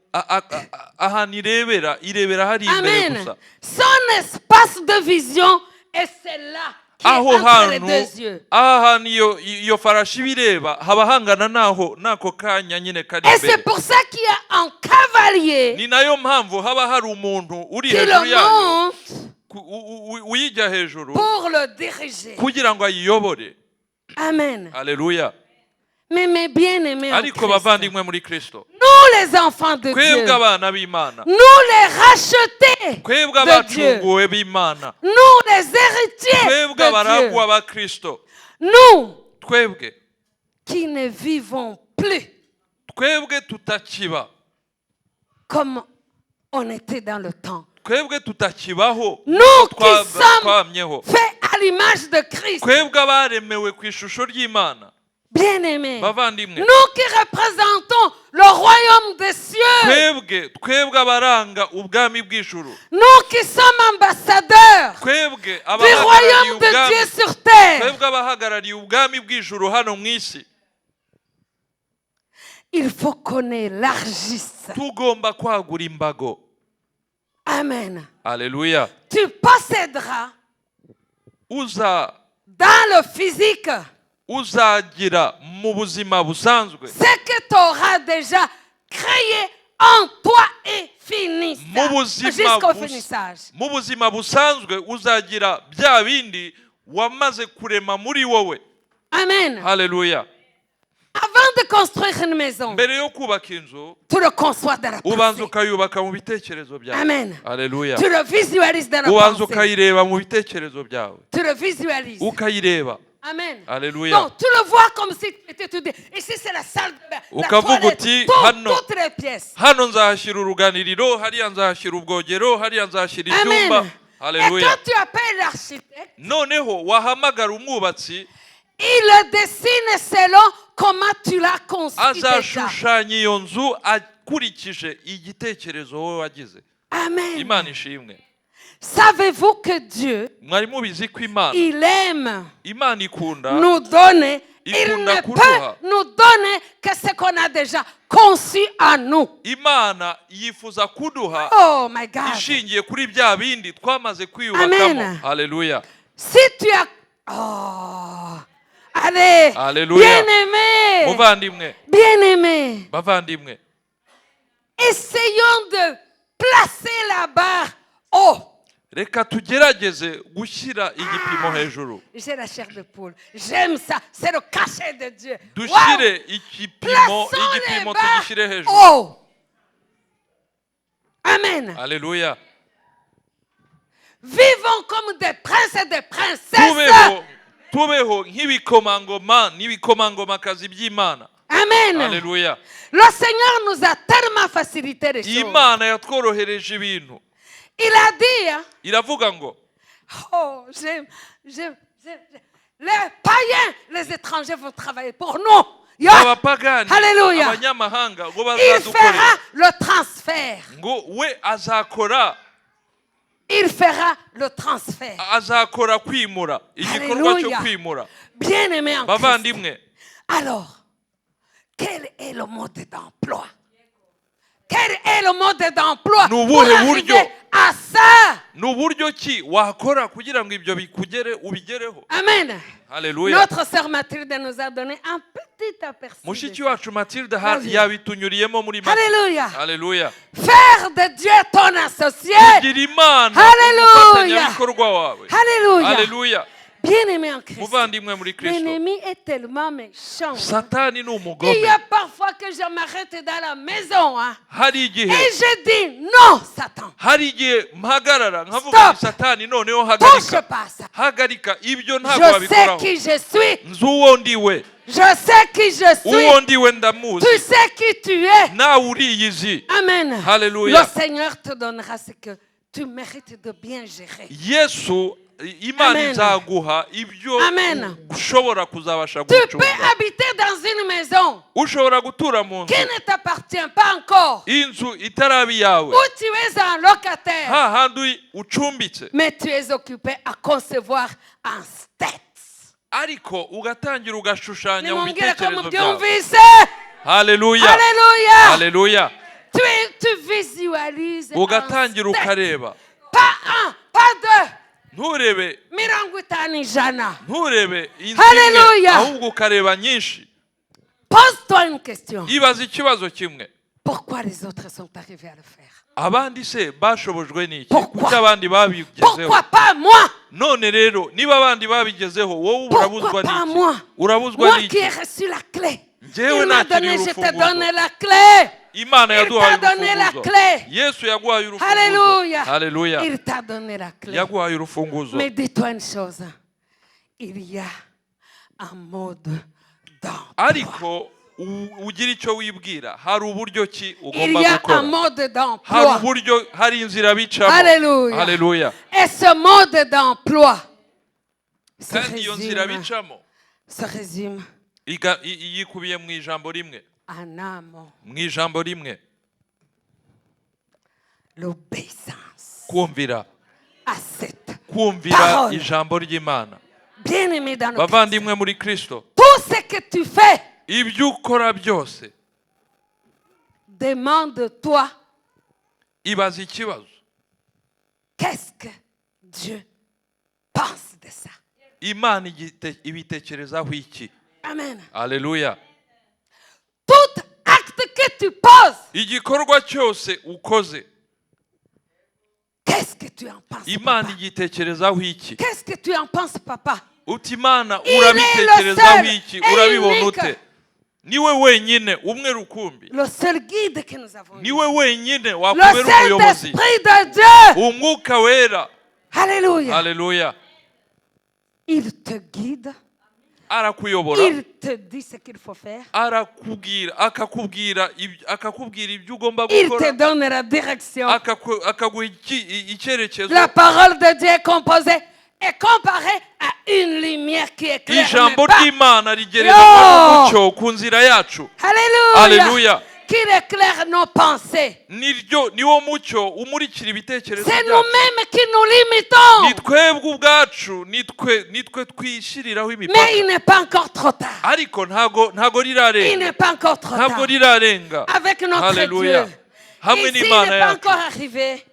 S1: irebera hari imbere
S2: Amen.
S1: gusa.
S2: Son espace de vision est celle-là qui est
S1: aho
S2: entre les
S1: hantu
S2: deux yeux.
S1: aha hantu iyo farashi bireba haba hangana n'ako kanya nyine kari
S2: Et c'est
S1: imbere.
S2: pour ça qu'il y a un cavalier
S1: Ni nayo mpamvu haba hari umuntu uri
S2: qui
S1: hejuru
S2: le
S1: yayo
S2: monte
S1: uyijya hejuru
S2: pour le diriger.
S1: kugira ngo ayiyobore.
S2: Amen.
S1: Haleluya.
S2: Mais mes bien-aimés en
S1: Ariko
S2: Christ,
S1: bavandimwe muri Kristo,
S2: nous les enfants de
S1: twebwe
S2: Dieu,
S1: abana b'Imana,
S2: nous les rachetés
S1: twebwe
S2: de Dieu,
S1: abacunguwe b'Imana,
S2: nous les héritiers
S1: twebwe
S2: de
S1: abaragwa
S2: Dieu,
S1: ba Kristo,
S2: nous
S1: twebwe
S2: qui ne vivons plus
S1: tutakiba,
S2: comme on était dans le temps.
S1: twebwe tutakibaho
S2: Nous qui
S1: uko
S2: sommes
S1: twamyeho,
S2: faits à l'image de Christ.
S1: twebwe abaremewe ku ishusho ry'Imana.
S2: Bien-aimés,
S1: Bavandimwe,
S2: nous qui représentons le royaume des cieux,
S1: twebwe abaranga ubwami bw'ijuru,
S2: nous qui sommes ambassadeurs
S1: twebwe
S2: du
S1: abahagarariye
S2: royaume de
S1: ubwami,
S2: Dieu sur terre,
S1: twebwe abahagarariye ubwami bw'ijuru hano mu isi,
S2: il faut qu'on élargisse.
S1: tugomba kwagura imbago.
S2: Amen.
S1: Alléluia.
S2: Tu posséderas dans le physique
S1: uzagira mu buzima busanzwe,
S2: ce que tu auras déjà créé en toi et fini jusqu'au finissage.
S1: mu buzima busanzwe uzagira bya bindi wamaze kurema muri wowe.
S2: Amen.
S1: Haleluya.
S2: Avant de construire une maison,
S1: Mbere yo kubaka inzu,
S2: tu le conçois dans la
S1: ubanza
S2: pensée.
S1: ukayubaka mu bitekerezo byawe.
S2: Amen.
S1: Haleluya.
S2: Tu le visualises dans la
S1: Ubanza
S2: pensée.
S1: ukayireba mu bitekerezo byawe,
S2: Tu le visualises.
S1: ukayireba.
S2: Amen.
S1: Haleluya.
S2: Donc, tu le vois comme si tu étais tout dit. Ici, c'est la salle de bain, la
S1: Ukavuga
S2: toilette,
S1: uti,
S2: toutes les pièces.
S1: hano nzahashyira uruganiriro, hariya nzahashyira ubwogero, hariya nzahashyira ibyumba.
S2: Amen. Et
S1: Haleluya.
S2: quand tu appelles l'architecte,
S1: Noneho wahamagara umwubatsi,
S2: il le dessine selon comment tu l'as conçu déjà.
S1: azashushanya iyo nzu akurikije igitekerezo wowe wagize.
S2: Amen.
S1: Imana ishimwe.
S2: Savez-vous que Dieu,
S1: Mwari mubizi ko Imana
S2: il aime
S1: ikunda
S2: nous donner, il
S1: ikunda
S2: ne
S1: kuduha.
S2: peut nous donner que ce qu'on a déjà conçu en nous.
S1: Imana yifuza kuduha
S2: Oh my God.
S1: ishingiye kuri bya bindi twamaze kwiyubakamo.
S2: Amen.
S1: Haleluya.
S2: Si tu as... Oh. Allez.
S1: Alléluia.
S2: Bien-aimé.
S1: Muvandimwe,
S2: Bien-aimé.
S1: bavandimwe,
S2: Essayons de placer la barre haut.
S1: reka tugerageze gushyira igipimo hejuru,
S2: J'ai la chair de poule. J'aime ça. C'est le cachet de Dieu.
S1: dushyire
S2: Wow.
S1: igipimo
S2: Plaçons les barres
S1: tugishyire hejuru.
S2: haut. Amen.
S1: Haleluya.
S2: Vivons comme des princes et des princesses.
S1: tubeho nk'ibikomangoma n'ibikomangomakazi by'Imana.
S2: Amen.
S1: Haleluya.
S2: Le Seigneur nous a tellement facilité les choses.
S1: Imana yatworohereje ibintu.
S2: Il a dit, hein,
S1: Iravuga ngo,
S2: oh, j'aime. Les païens, les étrangers vont travailler pour nous. Yeah.
S1: abapagani,
S2: Haleluya.
S1: abanyamahanga ngo
S2: Il fera
S1: bazadukorera,
S2: le transfert.
S1: ngo we azakora
S2: Il fera le transfert.
S1: azakora kwimura, igikorwa cyo
S2: Haleluya.
S1: kwimura.
S2: Bien-aimé en Christ.
S1: Bavandimwe,
S2: Alors, quel est le mode d'emploi? Quel est le mode d'emploi
S1: Ni
S2: pour
S1: ubuhe
S2: arriver
S1: buryo?
S2: à ça?
S1: ni uburyo ki wakora kugira ngo ibyo ubigereho?
S2: Amen.
S1: Haleluya.
S2: Notre sœur Mathilde nous a donné un petit aperçu. de
S1: Mushiki
S2: ça.
S1: wacu Mathilde
S2: Vas-y.
S1: yabitunyuriyemo muri make.
S2: Alléluia.
S1: Haleluya.
S2: Faire de Dieu ton associé.
S1: Kugira Imana
S2: Haleluya.
S1: umufatanyabikorwa wawe.
S2: Alléluia.
S1: Haleluya.
S2: Bien-aimé en Christ.
S1: Muvandimwe muri Kristo.
S2: L'ennemi est tellement méchant.
S1: Satani ni
S2: Il y
S1: umugome.
S2: a parfois que je m'arrête dans la maison hein,
S1: Hari
S2: et
S1: igihe
S2: je dis non, Satan.
S1: hari igihe mpagarara nkavuga
S2: Stop.
S1: Satani noneho
S2: Touche
S1: hagarika.
S2: pas ça.
S1: Hagarika ibyo ntabwo
S2: Je sais
S1: wabikoraho.
S2: qui je suis.
S1: Nzi uwo ndiwe.
S2: Je sais qui je suis.
S1: Uwo ndiwe ndamuzi.
S2: Tu sais qui tu es.
S1: Nawe uriyizi.
S2: Amen.
S1: Hallelujah.
S2: Le Seigneur te donnera ce que tu mérites de bien gérer.
S1: Yesu Imana
S2: Amen.
S1: izaguha ibyo
S2: Amen.
S1: ushobora kuzabasha
S2: Tu peux
S1: gucunga.
S2: habiter dans une maison
S1: Ushobora gutura mu nzu
S2: qui ne t'appartient pas encore,
S1: inzu itaraba iyawe,
S2: où tu es un locataire,
S1: hahandi ucumbitse,
S2: mais tu es occupé à concevoir un state.
S1: ariko ugatangira ugashushanya mu
S2: Nimongere ko
S1: bitekerezo byawe.
S2: mubyumvise.
S1: Haleluya.
S2: Alléluia.
S1: Haleluya.
S2: Tu visualises un
S1: Ugatangira
S2: state.
S1: ukareba.
S2: Pas un, pas deux.
S1: Nturebe
S2: Mirongo itanu ijana.
S1: nturebe inzu
S2: Haleluya.
S1: imwe ahubwo ukareba nyinshi.
S2: Pose-toi une question.
S1: Ibaza ikibazo kimwe.
S2: Pourquoi les autres sont arrivés à le faire?
S1: Abandi se bashobojwe n'iki?
S2: Pourquoi?
S1: Kuki abandi babigezeho?
S2: Pourquoi pas moi?
S1: None rero niba abandi babigezeho wowe urabuzwa
S2: Pourquoi pas
S1: n'iki?
S2: moi?
S1: Urabuzwa
S2: Moi
S1: n'iki?
S2: qui ai reçu la clé.
S1: Njyewe
S2: Il m'a
S1: nakiriye
S2: donné, je t'ai
S1: urufunguzo.
S2: donné la clé.
S1: Imana
S2: Il
S1: yaduhaye
S2: t'a donné la
S1: urufunguzo.
S2: clé.
S1: Yesu yaguhaye urufunguzo.
S2: Alléluia.
S1: Haleluya.
S2: Il t'a donné la clé.
S1: Yaguhaye urufunguzo.
S2: Mais dis-toi une chose. Il y a un mode d'emploi.
S1: Ariko ugira icyo wibwira, hari uburyo ki
S2: Il
S1: ugomba
S2: y a un
S1: gukora.
S2: mode
S1: Hari
S2: d'emploi.
S1: uburyo, hari inzira bicamo.
S2: Alléluia.
S1: Haleluya.
S2: Et ce mode d'emploi se
S1: Kandi iyo nzira bicamo
S2: résume
S1: yikubiye mu ijambo rimwe.
S2: en un mot.
S1: Mu ijambo rimwe.
S2: L'obéissance
S1: Kumvira.
S2: à cette
S1: Kumvira
S2: parole.
S1: ijambo ry'Imana.
S2: Bien-aimé dans notre
S1: Bavandimwe muri Kristo.
S2: tout ce que tu fais,
S1: Ibyo ukora byose
S2: demande-toi
S1: ibaza ikibazo.
S2: qu'est-ce que Dieu pense de ça.
S1: Imana ibitekerezaho iki?
S2: Amen.
S1: Haleluya.
S2: Tout acte que tu poses,
S1: Igikorwa cyose ukoze
S2: qu'est-ce que tu en penses,
S1: Imana
S2: papa?
S1: igitekerezaho iki?
S2: Qu'est-ce que tu en penses, papa?
S1: Uti Imana
S2: Il est
S1: urabitekerezaho
S2: le seul
S1: iki?
S2: et
S1: Urabibona
S2: unique.
S1: ute? Niwe wenyine umwe rukumbi.
S2: Le seul guide que nous avons eu.
S1: Niwe wenyine
S2: Le
S1: wakubera umuyobozi.
S2: Saint-Esprit de Dieu.
S1: Umwuka wera.
S2: Alléluia.
S1: Haleluya.
S2: Il te guide.
S1: Arakuyobora.
S2: Il te dit ce qu'il faut faire.
S1: akakubwira ibyo ugomba
S2: Il te
S1: gukora.
S2: donne la direction.
S1: Akaguha icyerekezo.
S2: La parole de Dieu est composée et comparée à une lumière qui éclaire.
S1: Ijambo
S2: mais pas.
S1: ry'Imana rigereranywa n'umucyo ku nzira yacu.
S2: Alléluia.
S1: Alléluia.
S2: Qui éclaire nos pensées.
S1: Niwo mucyo umurikira ibitekerezo
S2: C'est
S1: byacu.
S2: nous-mêmes qui nous limitons.
S1: Ni twebwe ubwacu nitwe twishyiriraho
S2: Mais
S1: imipaka.
S2: il n'est pas encore trop tard.
S1: Ariko ntago
S2: Il
S1: rirarenga.
S2: n'est pas encore trop
S1: Ntabwo
S2: tard.
S1: rirarenga.
S2: Avec notre
S1: Haleluya.
S2: Dieu.
S1: Hamwe
S2: Et s'il
S1: n'Imana
S2: n'est pas
S1: yacu.
S2: encore arrivé,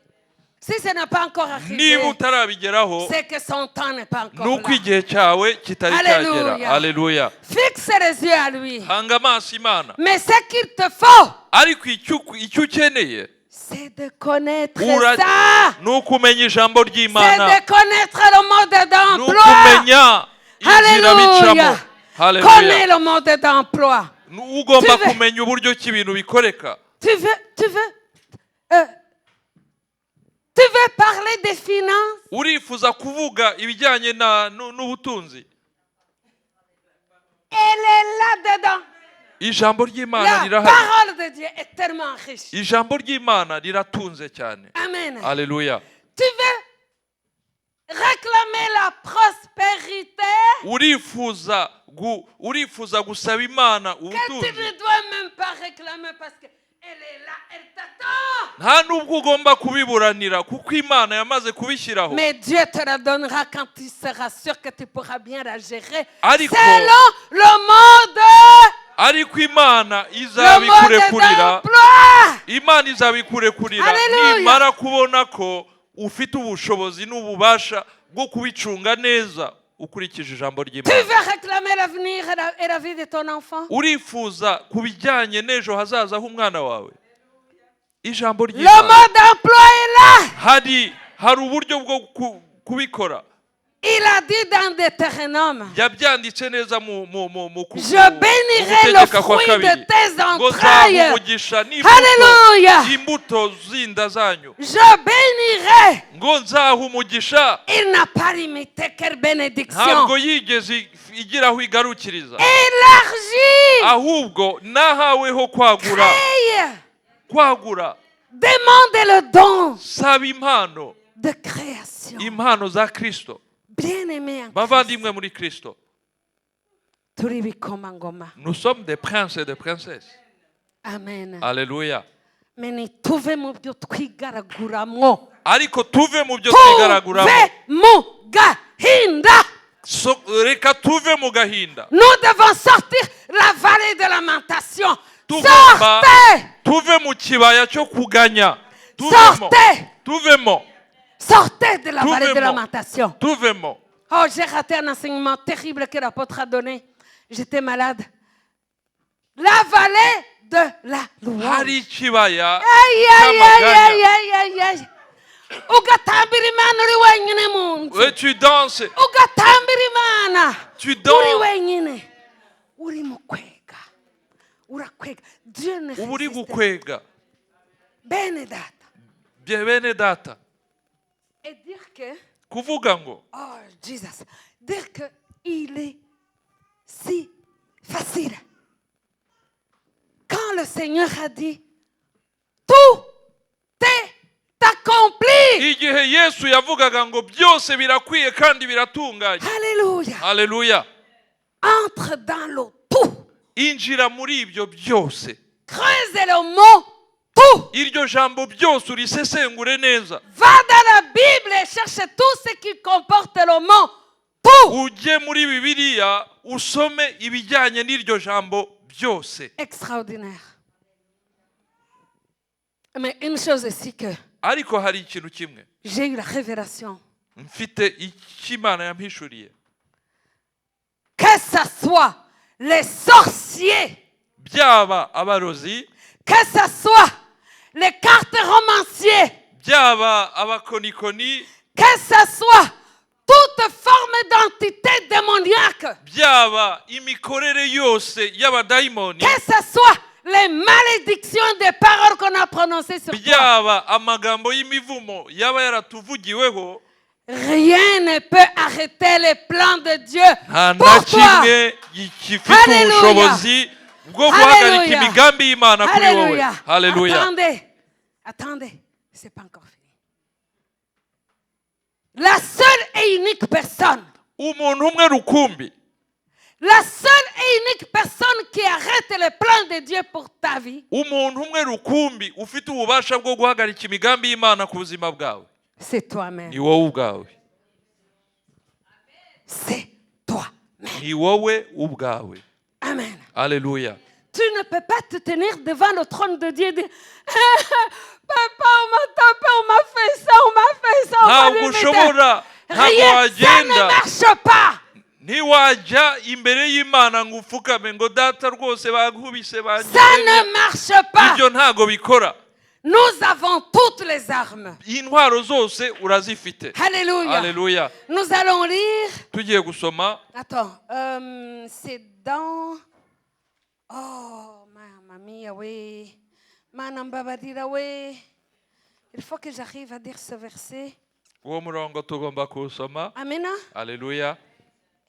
S2: si ce n'est pas encore arrivé,
S1: Niba utarabigeraho
S2: c'est que son temps n'est pas encore
S1: nuko
S2: là.
S1: igihe cyawe kitari
S2: Alléluia.
S1: cyagera. Haleluya.
S2: Fixe les yeux à lui.
S1: Hanga amaso Imana.
S2: Mais ce qu'il te faut,
S1: Ariko icyo ukeneye
S2: c'est de connaître
S1: Ura-
S2: ça.
S1: ni ukumenya ijambo
S2: C'est
S1: ry'Imana.
S2: de connaître le mode
S1: Ni
S2: d'emploi.
S1: ukumenya inzira bicamo.
S2: Alléluia. Connais
S1: Haleluya.
S2: le mode d'emploi.
S1: Ugomba
S2: Tu veux-
S1: kumenya uburyo ki ibintu bikoreka.
S2: Tu veux parler des finances?
S1: Urifuza kuvuga ibijyanye n'ubutunzi.
S2: Elle est là-dedans.
S1: Ijambo ry'Imana
S2: La
S1: rirahari.
S2: parole de Dieu est tellement riche.
S1: Ijambo ry'Imana riratunze cyane.
S2: Amen.
S1: Haleluya.
S2: Tu veux réclamer la prospérité
S1: urifuza gusaba Imana
S2: que tu
S1: ubutunzi.
S2: ne dois même pas réclamer parce qu'elle est là, elle t'attend.
S1: Nta nubwo ugomba kubiburanira kuko Imana yamaze kubishyiraho.
S2: Mais Dieu te la donnera quand tu seras sûr que tu pourras bien la gérer
S1: Ariko-
S2: selon le mode
S1: ariko imana
S2: Le mode
S1: izabikurekurira
S2: d'emploi.
S1: imana izabikurekurira
S2: Hallelujah.
S1: nimara kubona ko ufite ubushobozi n'ububasha bwo kubicunga neza ukurikije ijambo
S2: Tu
S1: ry'imana.
S2: veux réclamer l'avenir et la vie de ton enfant?
S1: Urifuza ku bijyanye n'ejo hazaza h'umwana wawe, ijambo
S2: Le
S1: ry'imana
S2: mode d'emploi est là.
S1: hari uburyo bwo kubikora.
S2: Il a dit dans Deutéronome,
S1: Yabyanditse neza mu
S2: je bénirai le
S1: gutegeka kwa
S2: fruit de
S1: kabiri
S2: tes
S1: ngo
S2: entrailles.
S1: nzaha umugisha
S2: Alléluia.
S1: imbuto zinda zanyu,
S2: Je bénirai.
S1: ngo nzaha umugisha.
S2: Il n'a pas limité quelle bénédiction.
S1: Ntabwo yigeze igira aho igarukiriza,
S2: Élargis.
S1: ahubwo nahaweho kwagura.
S2: Crée.
S1: Kwagura,
S2: Demandez le don
S1: saba impano,
S2: de création.
S1: impano za Kristo.
S2: Bien-aimé en Christ.
S1: Bavandimwe muri Kristo,
S2: Turi bikomangoma.
S1: nous sommes des princes et des princesses.
S2: Amen.
S1: Alléluia.
S2: Mais ntituve mu byo twigaraguramo.
S1: Ariko tuve mu byo twigaraguramo,
S2: Tuve mu gahinda.
S1: reka tuve mu gahinda.
S2: Nous devons sortir la vallée de lamentation.
S1: Tugomba
S2: Sortez!
S1: tuve mu kibaya cyo kuganya. Tuvemo,
S2: Sortez!
S1: tuvemo,
S2: Sortez de la vallée de
S1: Tuvemo.
S2: lamentation.
S1: tuvemo.
S2: Oh, j'ai raté un enseignement terrible que l'apôtre a donné. J'étais malade. La vallée de la louange.
S1: Hari ikibaya
S2: Aïe, aïe, aïe,
S1: cy'amaganya.
S2: aïe, aïe, aïe, aïe. Ugatambira Imana uri wenyine mu nzu.
S1: Et tu danses,
S2: Ugatambira Imana
S1: tu
S2: uri
S1: danses.
S2: wenyine. Uri mu kwega. Urakwega. Dieu ne
S1: Uba uri
S2: résiste.
S1: gukwega.
S2: Bene data.
S1: Bene data,
S2: Et dire que,
S1: kuvuga ngo
S2: oh Jesus, dire que il est si facile. Quand le Seigneur a dit, tout est accompli.
S1: igihe Yesu yavugaga ngo byose birakwiye kandi biratunganye.
S2: Alléluia.
S1: Alléluia.
S2: Entre dans le tout.
S1: Injira muri ibyo byose.
S2: Creusez le mot tout.
S1: Iryo jambo byose urisesengure neza.
S2: Va dans la Bible et cherche tout ce qui comporte le mot tout.
S1: Ujye muri Bibiliya usome ibijyanye n'iryo jambo byose.
S2: Extraordinaire. Mais une chose aussi que
S1: Ariko hari ikintu kimwe
S2: j'ai eu la révélation.
S1: mfite icyo Imana yampishuriye.
S2: Que ce soit les sorciers,
S1: Byaba abarozi,
S2: que ce soit les cartes romanciers,
S1: byaba abakonikoni,
S2: que ce soit toute forme d'entité démoniaque,
S1: byaba imikorere yose y'abadayimoni,
S2: que ce soit les malédictions des paroles qu'on a prononcées sur toi.
S1: byaba amagambo y'imivumo yaba yaratuvugiweho,
S2: Rien ne peut arrêter les plans de Dieu
S1: nta na
S2: pour toi.
S1: kimwe gifite
S2: Hallelujah.
S1: ubushobozi bwo guhagarika
S2: Hallelujah.
S1: imigambi y'Imana kuri wowe.
S2: Alléluia.
S1: Haleluya.
S2: Attendez, c'est pas encore fini. La seule et unique personne,
S1: Umuntu umwe rukumbi,
S2: la seule et unique personne qui arrête les plans de Dieu pour ta vie,
S1: umuntu umwe rukumbi ufite ububasha bwo guhagarika imigambi y'Imana ku buzima bwawe,
S2: c'est toi-même.
S1: ni wowe ubwawe.
S2: C'est toi-même.
S1: Ni wowe ubwawe.
S2: Amen.
S1: Alléluia.
S2: Tu ne peux pas te tenir devant le trône de Dieu et dire Papa, on m'a tapé, on m'a fait ça, on m'a fait ça, on m'a
S1: Ntabwo
S2: limité.
S1: ushobora, ntabwo
S2: Rien, ça ne
S1: wagenda,
S2: marche pas.
S1: ntiwajya imbere y'Imana ngo upfukame ngo data rwose bankubise
S2: Ça
S1: bangize.
S2: ne marche pas.
S1: Ibyo ntabwo bikora.
S2: Nous avons toutes les armes.
S1: Intwaro zose urazifite.
S2: Alléluia.
S1: Alléluia.
S2: Nous allons lire.
S1: Tugiye gusoma
S2: Attends, c'est dans. Oh, mamma mia, oui. Manambabadira, oui. Il faut que j'arrive à dire ce verset.
S1: uwo murongo tugomba kuwusoma.
S2: Amen.
S1: Alléluia.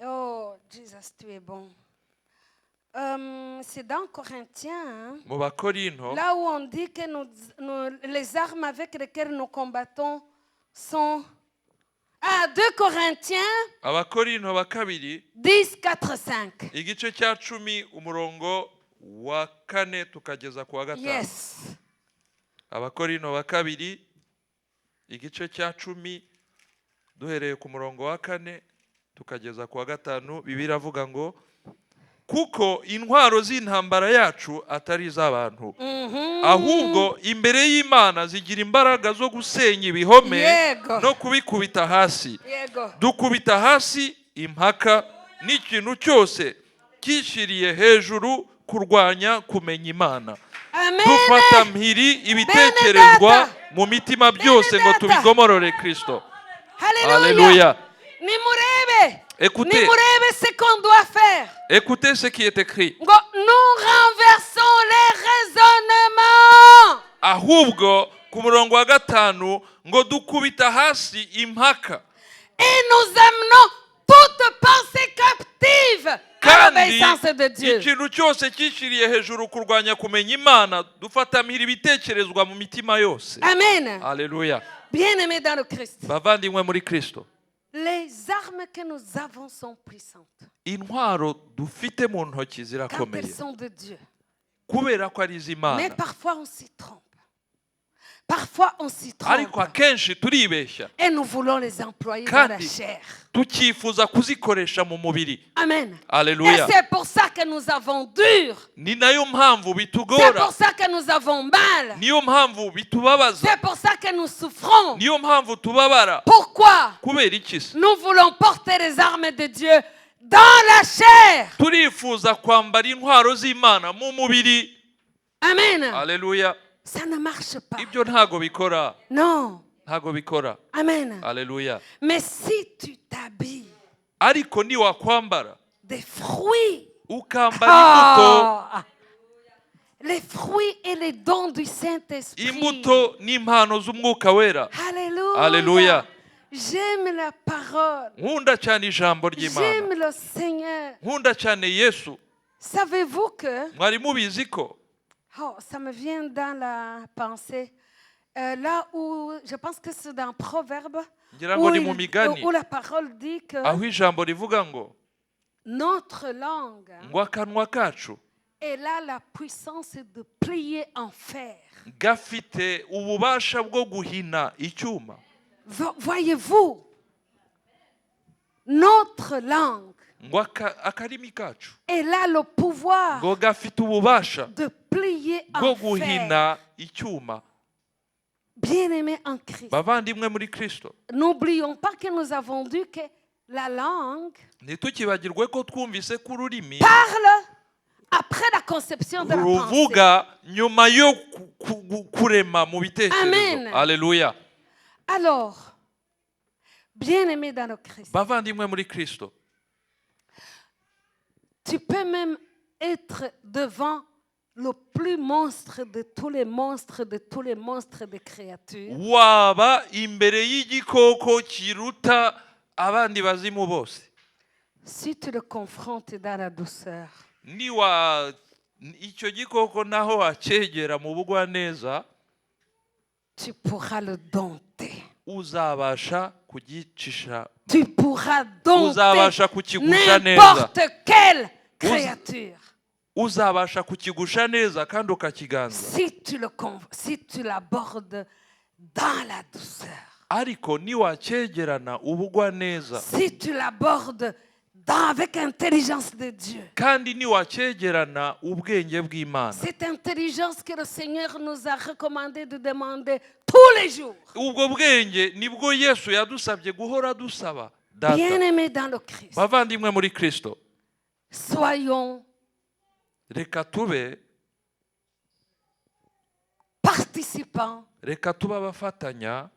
S2: Oh, Jesus, tu es bon. C'est dans Corinthiens, hein,
S1: Mu Bakorinto,
S2: là où on dit que les armes avec lesquelles nous combattons sont. Ah, 2 Corinthiens
S1: Abakorinto ba kabiri
S2: 10, 4, 5.
S1: igice cya 10 umurongo wa 4 tukageza ku wa 5.
S2: Yes.
S1: Abakorinto ba kabiri igice cya 10 duhereye ku murongo wa 4 tukageza ku wa 5. Bibiliya avuga ngo kuko intwaro z'intambara yacu atari iz'abantu, ahubwo imbere y'Imana zigira imbaraga zo gusenya ibihome
S2: Yego.
S1: no kubikubita hasi.
S2: Yego.
S1: Dukubita hasi impaka n'ikintu cyose cyishyiriye hejuru kurwanya kumenya Imana.
S2: Amen.
S1: Dufata mpiri ibitekerezwa
S2: Data.
S1: mu mitima byose ngo
S2: Data.
S1: tubigomorore Kristo.
S2: Alléluia.
S1: Alléluia.
S2: Nimurebe.
S1: Écoutez.
S2: Nimurebe ce qu'on doit faire.
S1: Écoutez ce qui est écrit.
S2: Ngo, nous renversons les raisonnements.
S1: Ahubwo ku murongo wa 5 ngo dukubita hasi impaka
S2: Et nous amenons toute pensée captive à
S1: kandi
S2: l'obéissance de Dieu.
S1: ikintu cyose cyishyiriye hejuru kurwanya kumenya Imana, dufata mpiri ibitekerezwa mu mitima yose.
S2: Amen.
S1: Alléluia.
S2: Bien-aimés dans le Christ.
S1: Bavandimwe muri Kristo,
S2: Les armes que nous avons sont puissantes.
S1: intwaro dufite mu ntoki
S2: Quand elles
S1: zirakomeye
S2: sont de Dieu.
S1: kubera ko ari
S2: Mais
S1: iz'Imana,
S2: parfois on s'y trompe. Parfois on s'y
S1: ariko
S2: trompe.
S1: akenshi turibeshya
S2: Et nous voulons les employer dans la
S1: kandi
S2: chair.
S1: tukifuza kuzikoresha mu mubiri.
S2: Amen. Et
S1: Alléluia.
S2: c'est pour ça que nous avons dur.
S1: Ni nayo mpamvu
S2: C'est
S1: bitugora,
S2: pour ça que nous avons mal.
S1: niyo mpamvu bitubabaza,
S2: C'est pour ça que nous souffrons.
S1: niyo mpamvu tubabara.
S2: Pourquoi?
S1: Kubera iki se?
S2: Nous voulons porter les armes de Dieu dans la chair.
S1: Turifuza kwambara intwaro z'Imana mu mubiri.
S2: Amen.
S1: Alléluia.
S2: Ça ne marche pas.
S1: Ibyo ntago bikora,
S2: Non.
S1: ntago bikora.
S2: Amen.
S1: Alléluia.
S2: Mais si tu t'habilles
S1: Ariko ni wakwambara
S2: des fruits,
S1: ukambara imbuto,
S2: ah, les fruits et les dons du Saint-Esprit.
S1: imbuto n'impano z'Umwuka Wera.
S2: Alléluia.
S1: Alléluia.
S2: J'aime la parole.
S1: Nkunda cyane ijambo ry'Imana,
S2: J'aime le Seigneur.
S1: nkunda cyane Yesu.
S2: Savez-vous que,
S1: Mwari mubizi ko
S2: oh, ça me vient dans la pensée, là où, je pense que c'est dans Proverbe,
S1: ngira ngo ni mu migani
S2: où la parole dit que
S1: aho ijambo rivuga ngo
S2: notre langue,
S1: ngo akanwa kacu
S2: elle a la puissance de plier en fer.
S1: gafite ububasha bwo guhina icyuma.
S2: Voyez-vous, notre langue,
S1: Ngo akarimi kacu
S2: elle a le pouvoir
S1: ngo gafite ububasha
S2: de plier
S1: bwo
S2: en fer.
S1: guhina icyuma.
S2: Bien-aimés en Christ,
S1: Bavandimwe muri Kristo,
S2: n'oublions pas que nous avons dit que la langue
S1: ntitukibagirwe ko twumvise ko ururimi
S2: parle après la conception de la pensée.
S1: ruvuga nyuma yo kurema mu
S2: Amen.
S1: bitekerezo. Alléluia.
S2: Alors, bien-aimés dans le Christ,
S1: Bavandimwe muri Kristo,
S2: tu peux même être devant le plus monstre de tous les monstres, de tous les monstres de créatures.
S1: waba imbere y'igikoko kiruta abandi bazimu bose,
S2: Si tu le confrontes dans la douceur,
S1: niwa icyo gikoko naho wacyegera mu bugwaneza,
S2: tu pourras le dompter.
S1: uzabasha kugicisha,
S2: Tu pourras dompter
S1: uzabasha kukigusha neza,
S2: n'importe quelle créature.
S1: uzabasha kukigusha neza kandi ukakiganza.
S2: Si tu l'abordes dans la douceur.
S1: Ariko niwacyegerana ubugwaneza,
S2: Si tu l'abordes avec intelligence de Dieu.
S1: kandi niwacyegerana ubwenge bw'Imana,
S2: Cette intelligence que le Seigneur nous a recommandé de demander tous les jours.
S1: ubwo bwenge nibwo Yesu yadusabye guhora dusaba. Data,
S2: Bien-aimés dans le Christ,
S1: bavandimwe muri Kristo,
S2: soyons
S1: reka tube
S2: participants
S1: reka tube abafatanya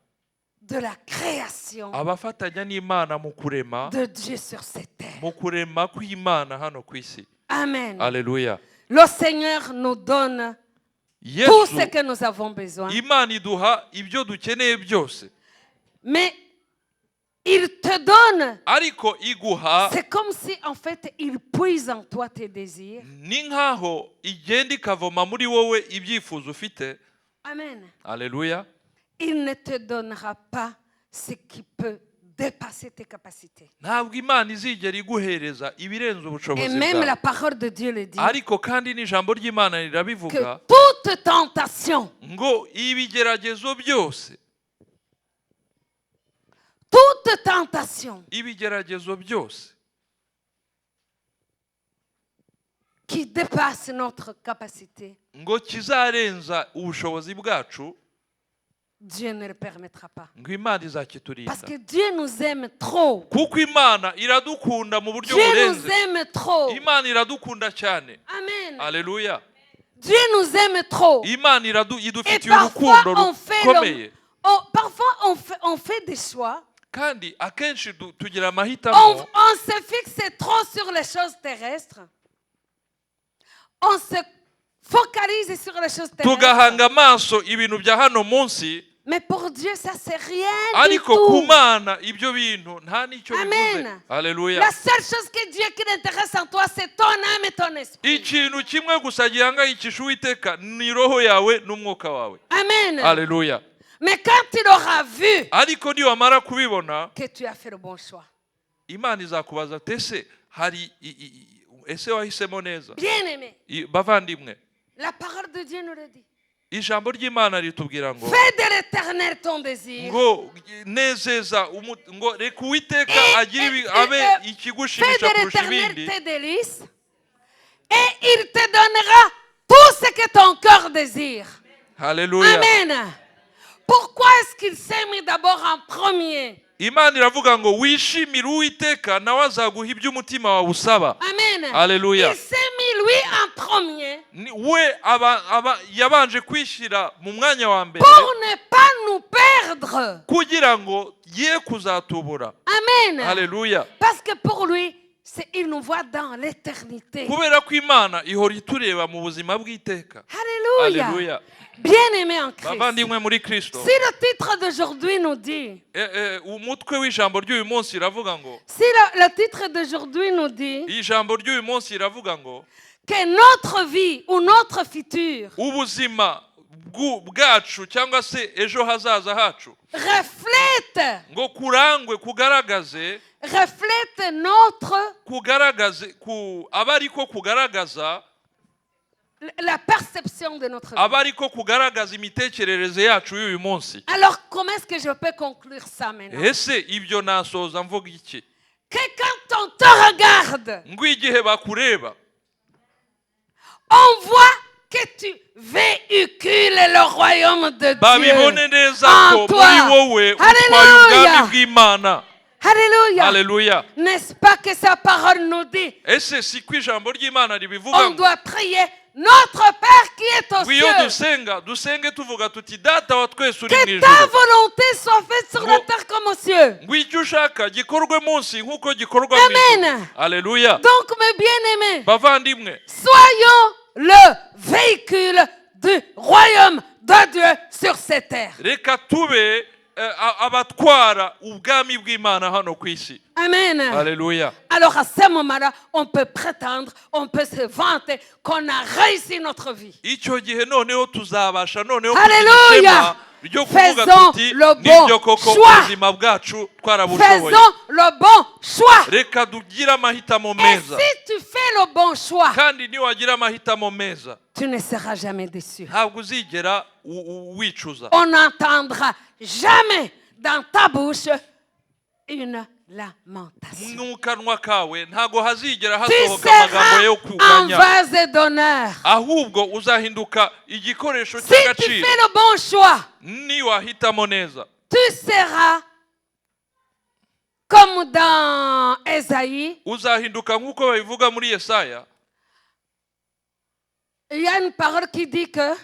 S2: de la création
S1: abafatanya n'Imana mu kurema,
S2: de Dieu sur cette terre.
S1: mu kurema kw'Imana hano ku isi.
S2: Amen.
S1: Alléluia.
S2: Le Seigneur nous donne tout
S1: Yesu,
S2: ce que nous avons besoin.
S1: Imana iduha ibyo dukeneye byose,
S2: Mais il te donne.
S1: ariko iguha
S2: C'est comme si en fait il puise en toi tes désirs.
S1: ni nkaho igenda ikavoma muri wowe ibyifuzo ufite.
S2: Amen.
S1: Alléluia.
S2: Il ne te donnera pas ce qui peut dépasser tes capacités.
S1: Ntabwo Imana izigera iguhereza ibirenze
S2: Et
S1: ubushobozi
S2: même la
S1: bwawe,
S2: parole de Dieu le dit.
S1: ariko kandi n'ijambo ry'Imana
S2: Que
S1: rirabivuga
S2: toute tentation,
S1: ngo ibigeragezo byose,
S2: toute tentation
S1: ibigeragezo byose
S2: qui dépasse notre capacité,
S1: ngo kizarenza ubushobozi bwacu,
S2: Dieu ne le permettra pas.
S1: ngo Imana izakiturinda.
S2: Parce que Dieu nous aime trop.
S1: Kuko Imana iradukunda mu buryo
S2: Dieu nous
S1: burenze.
S2: aime trop.
S1: Imana iradukunda cyane.
S2: Amen.
S1: Haleluya.
S2: Dieu nous aime trop.
S1: Imana
S2: Et
S1: idufitiye
S2: parfois
S1: urukundo rukomeye.
S2: on fait des choix.
S1: Kandi akenshi tugira
S2: On
S1: amahitamo,
S2: se fixe trop sur les choses terrestres. On se focalise sur les choses terrestres.
S1: tugahanga amaso ibintu bya hano munsi,
S2: Mais pour Dieu, ça c'est rien du
S1: ariko ku
S2: tout.
S1: Mana ibyo bintu nta n'icyo
S2: Amen.
S1: bivuze. Haleluya.
S2: La seule chose que Dieu qui l'intéresse en toi, c'est ton âme et ton esprit.
S1: Ikintu kimwe gusa gihangayikisha Uwiteka ni roho yawe n'umwuka wawe.
S2: Amen.
S1: Haleluya.
S2: Mais quand il aura vu
S1: Ariko niwamara kubibona,
S2: que tu as fait le bon choix,
S1: Imana izakubaza ati ese wahisemo neza?
S2: bien-aimé,
S1: Bavandimwe,
S2: la parole de Dieu nous le dit.
S1: ijambo ry'Imana ritubwira ngo
S2: Fais de l'éternel ton désir.
S1: ngo nezeza ngo reka Uwiteka agire abe
S2: Fais
S1: ikigushimisha
S2: de
S1: kurusha
S2: l'éternel
S1: ibindi,
S2: tes délices. Et il te donnera tout ce que ton cœur désire.
S1: haleluya.
S2: Amen. Pourquoi est-ce qu'il s'est mis d'abord en premier?
S1: Imana iravuga ngo wishimire Uwiteka nawe azaguha ibyo umutima wawe usaba.
S2: Amen.
S1: Haleluya.
S2: Il s'est mis lui en premier
S1: We yabanje kwishyira mu mwanya wa mbere
S2: pour ne pas nous perdre.
S1: kugira ngo ye kuzatubura.
S2: Amen.
S1: Haleluya.
S2: Parce que pour lui, il nous voit dans l'éternité.
S1: Kubera ko Imana ihora itureba mu buzima bw'iteka.
S2: Alléluia.
S1: Haleluya.
S2: Bien-aimé en Christ.
S1: Bavandimwe muri Kristo,
S2: Si le titre d'aujourd'hui nous dit,
S1: umutwe w'ijambo ry'uyu munsi iravuga ngo,
S2: si le titre d'aujourd'hui nous dit
S1: ijambo ry'uyu munsi iravuga ngo
S2: que notre vie ou notre futur
S1: ubuzima bwacu cyangwa se ejo hazaza hacu
S2: reflète
S1: ngo kurangwe
S2: reflète notre
S1: aba ariko kugaragaza
S2: la perception de notre vie.
S1: aba ariko kugaragaza imitekerereze yacu y'uyu munsi.
S2: Alors comment est-ce que je peux conclure ça maintenant?
S1: Ese ibyo nasoza mvuga iki?
S2: Que quand on te regarde,
S1: Ngo igihe bakureba
S2: on voit que tu véhicules le royaume de
S1: babibone
S2: Dieu
S1: neza
S2: en
S1: ko muri
S2: toi.
S1: wowe utwaye ubwami bw'Imana.
S2: Alléluia.
S1: Haleluya.
S2: N'est-ce pas que sa parole nous dit?
S1: Ese si ko ijambo ry'Imana ribivuga
S2: On
S1: ngo
S2: doit prier notre Père qui est aux
S1: iyo
S2: cieux.
S1: dusenge tuvuga tuti data wa twese uri mu
S2: Que ta
S1: ijuru,
S2: volonté soit faite sur la terre comme aux cieux.
S1: ngo icyo ushaka gikorwe munsi nk'uko gikorwa mu ijuru.
S2: Amen.
S1: Haleluya.
S2: Donc, mes bien-aimés,
S1: Bavandimwe,
S2: soyons le véhicule du royaume de Dieu sur cette terre.
S1: reka tube abatwara ubwami bw'Imana hano ku isi.
S2: Amen.
S1: Haleluya.
S2: Alors à ce moment-là, on peut prétendre, on peut se vanter qu'on a réussi notre vie.
S1: Icyo gihe noneho tuzabasha noneho
S2: Haleluya.
S1: ryo kuvuga
S2: Faisons
S1: tuti
S2: le
S1: nibyo
S2: bon
S1: koko
S2: choix.
S1: ubuzima bwacu twarabushoboye.
S2: Faisons le bon choix.
S1: Reka tugire amahitamo
S2: Et
S1: meza,
S2: si tu fais le bon choix,
S1: kandi niwagira amahitamo meza
S2: tu ne seras jamais déçu.
S1: ntabwo uzigera wicuza.
S2: On n'entendra jamais dans ta bouche une lamentation.
S1: mu kanwa kawe ntabwo hazigera
S2: Tu
S1: hasohoka amagambo yo
S2: seras en
S1: kuganya,
S2: vase d'honneur.
S1: ahubwo uzahinduka igikoresho
S2: Si tu
S1: cy'agaciro
S2: fais le bon choix,
S1: niwahitamo neza.
S2: tu seras comme dans Ésaïe.
S1: Uzahinduka nk'uko babivuga muri Yesaya.
S2: Il y a une parole qui dit que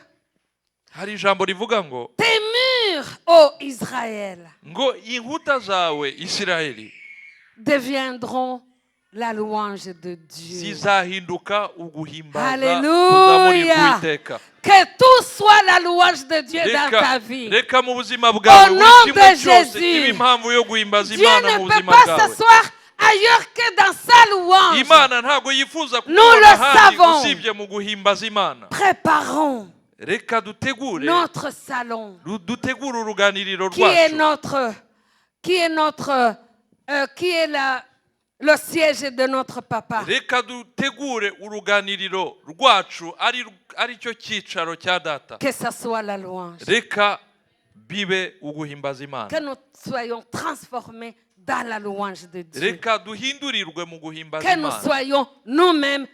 S1: Hari ijambo rivuga ngo
S2: tes murs, ô Israël,
S1: ngo inkuta zawe Isirayeli
S2: deviendront la louange de Dieu.
S1: zizahinduka uguhimbaza
S2: Alléluia.
S1: kuzamurirwa Uwiteka.
S2: Que tout soit la louange de Dieu dans ta vie.
S1: Reka mu buzima bwawe
S2: Au
S1: buri
S2: nom
S1: kimwe
S2: de
S1: cyose
S2: Jésus.
S1: kiba impamvu yo guhimbaza
S2: Dieu
S1: Imana
S2: ne
S1: mu
S2: peut
S1: buzima
S2: pas
S1: bwawe.
S2: s'asseoir ailleurs que dans sa louange.
S1: Imana ntabwo yifuza
S2: Nous
S1: kubona
S2: le
S1: ahandi
S2: savons.
S1: usibye mu guhimbaza Imana.
S2: Préparons
S1: Reka dutegure
S2: notre salon,
S1: dutegure uruganiriro
S2: qui est
S1: rwacu
S2: le siège de notre papa.
S1: reka dutegure uruganiriro rwacu ari cyo cyicaro cya data.
S2: Que ça soit la louange.
S1: Reka bibe uguhimbaza Imana.
S2: Que nous soyons transformés dans la louange de Dieu.
S1: Reka duhindurirwe mu guhimbaza
S2: Que nous
S1: Imana.
S2: soyons nous-mêmes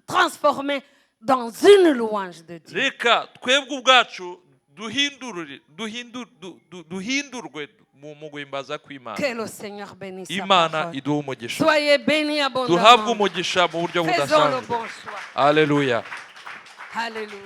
S2: transformés dans une louange de Dieu.
S1: reka twebwe ubwacu duhindurwe mu guhimbaza kw'Imana.
S2: Que le Seigneur bénisse sa
S1: Imana
S2: parole.
S1: iduhe umugisha,
S2: Soyez bénis
S1: duhabwe
S2: abondamment.
S1: umugisha mu buryo
S2: Faisons le
S1: budasanzwe.
S2: bon choix.
S1: Haleluya.
S2: Alléluia.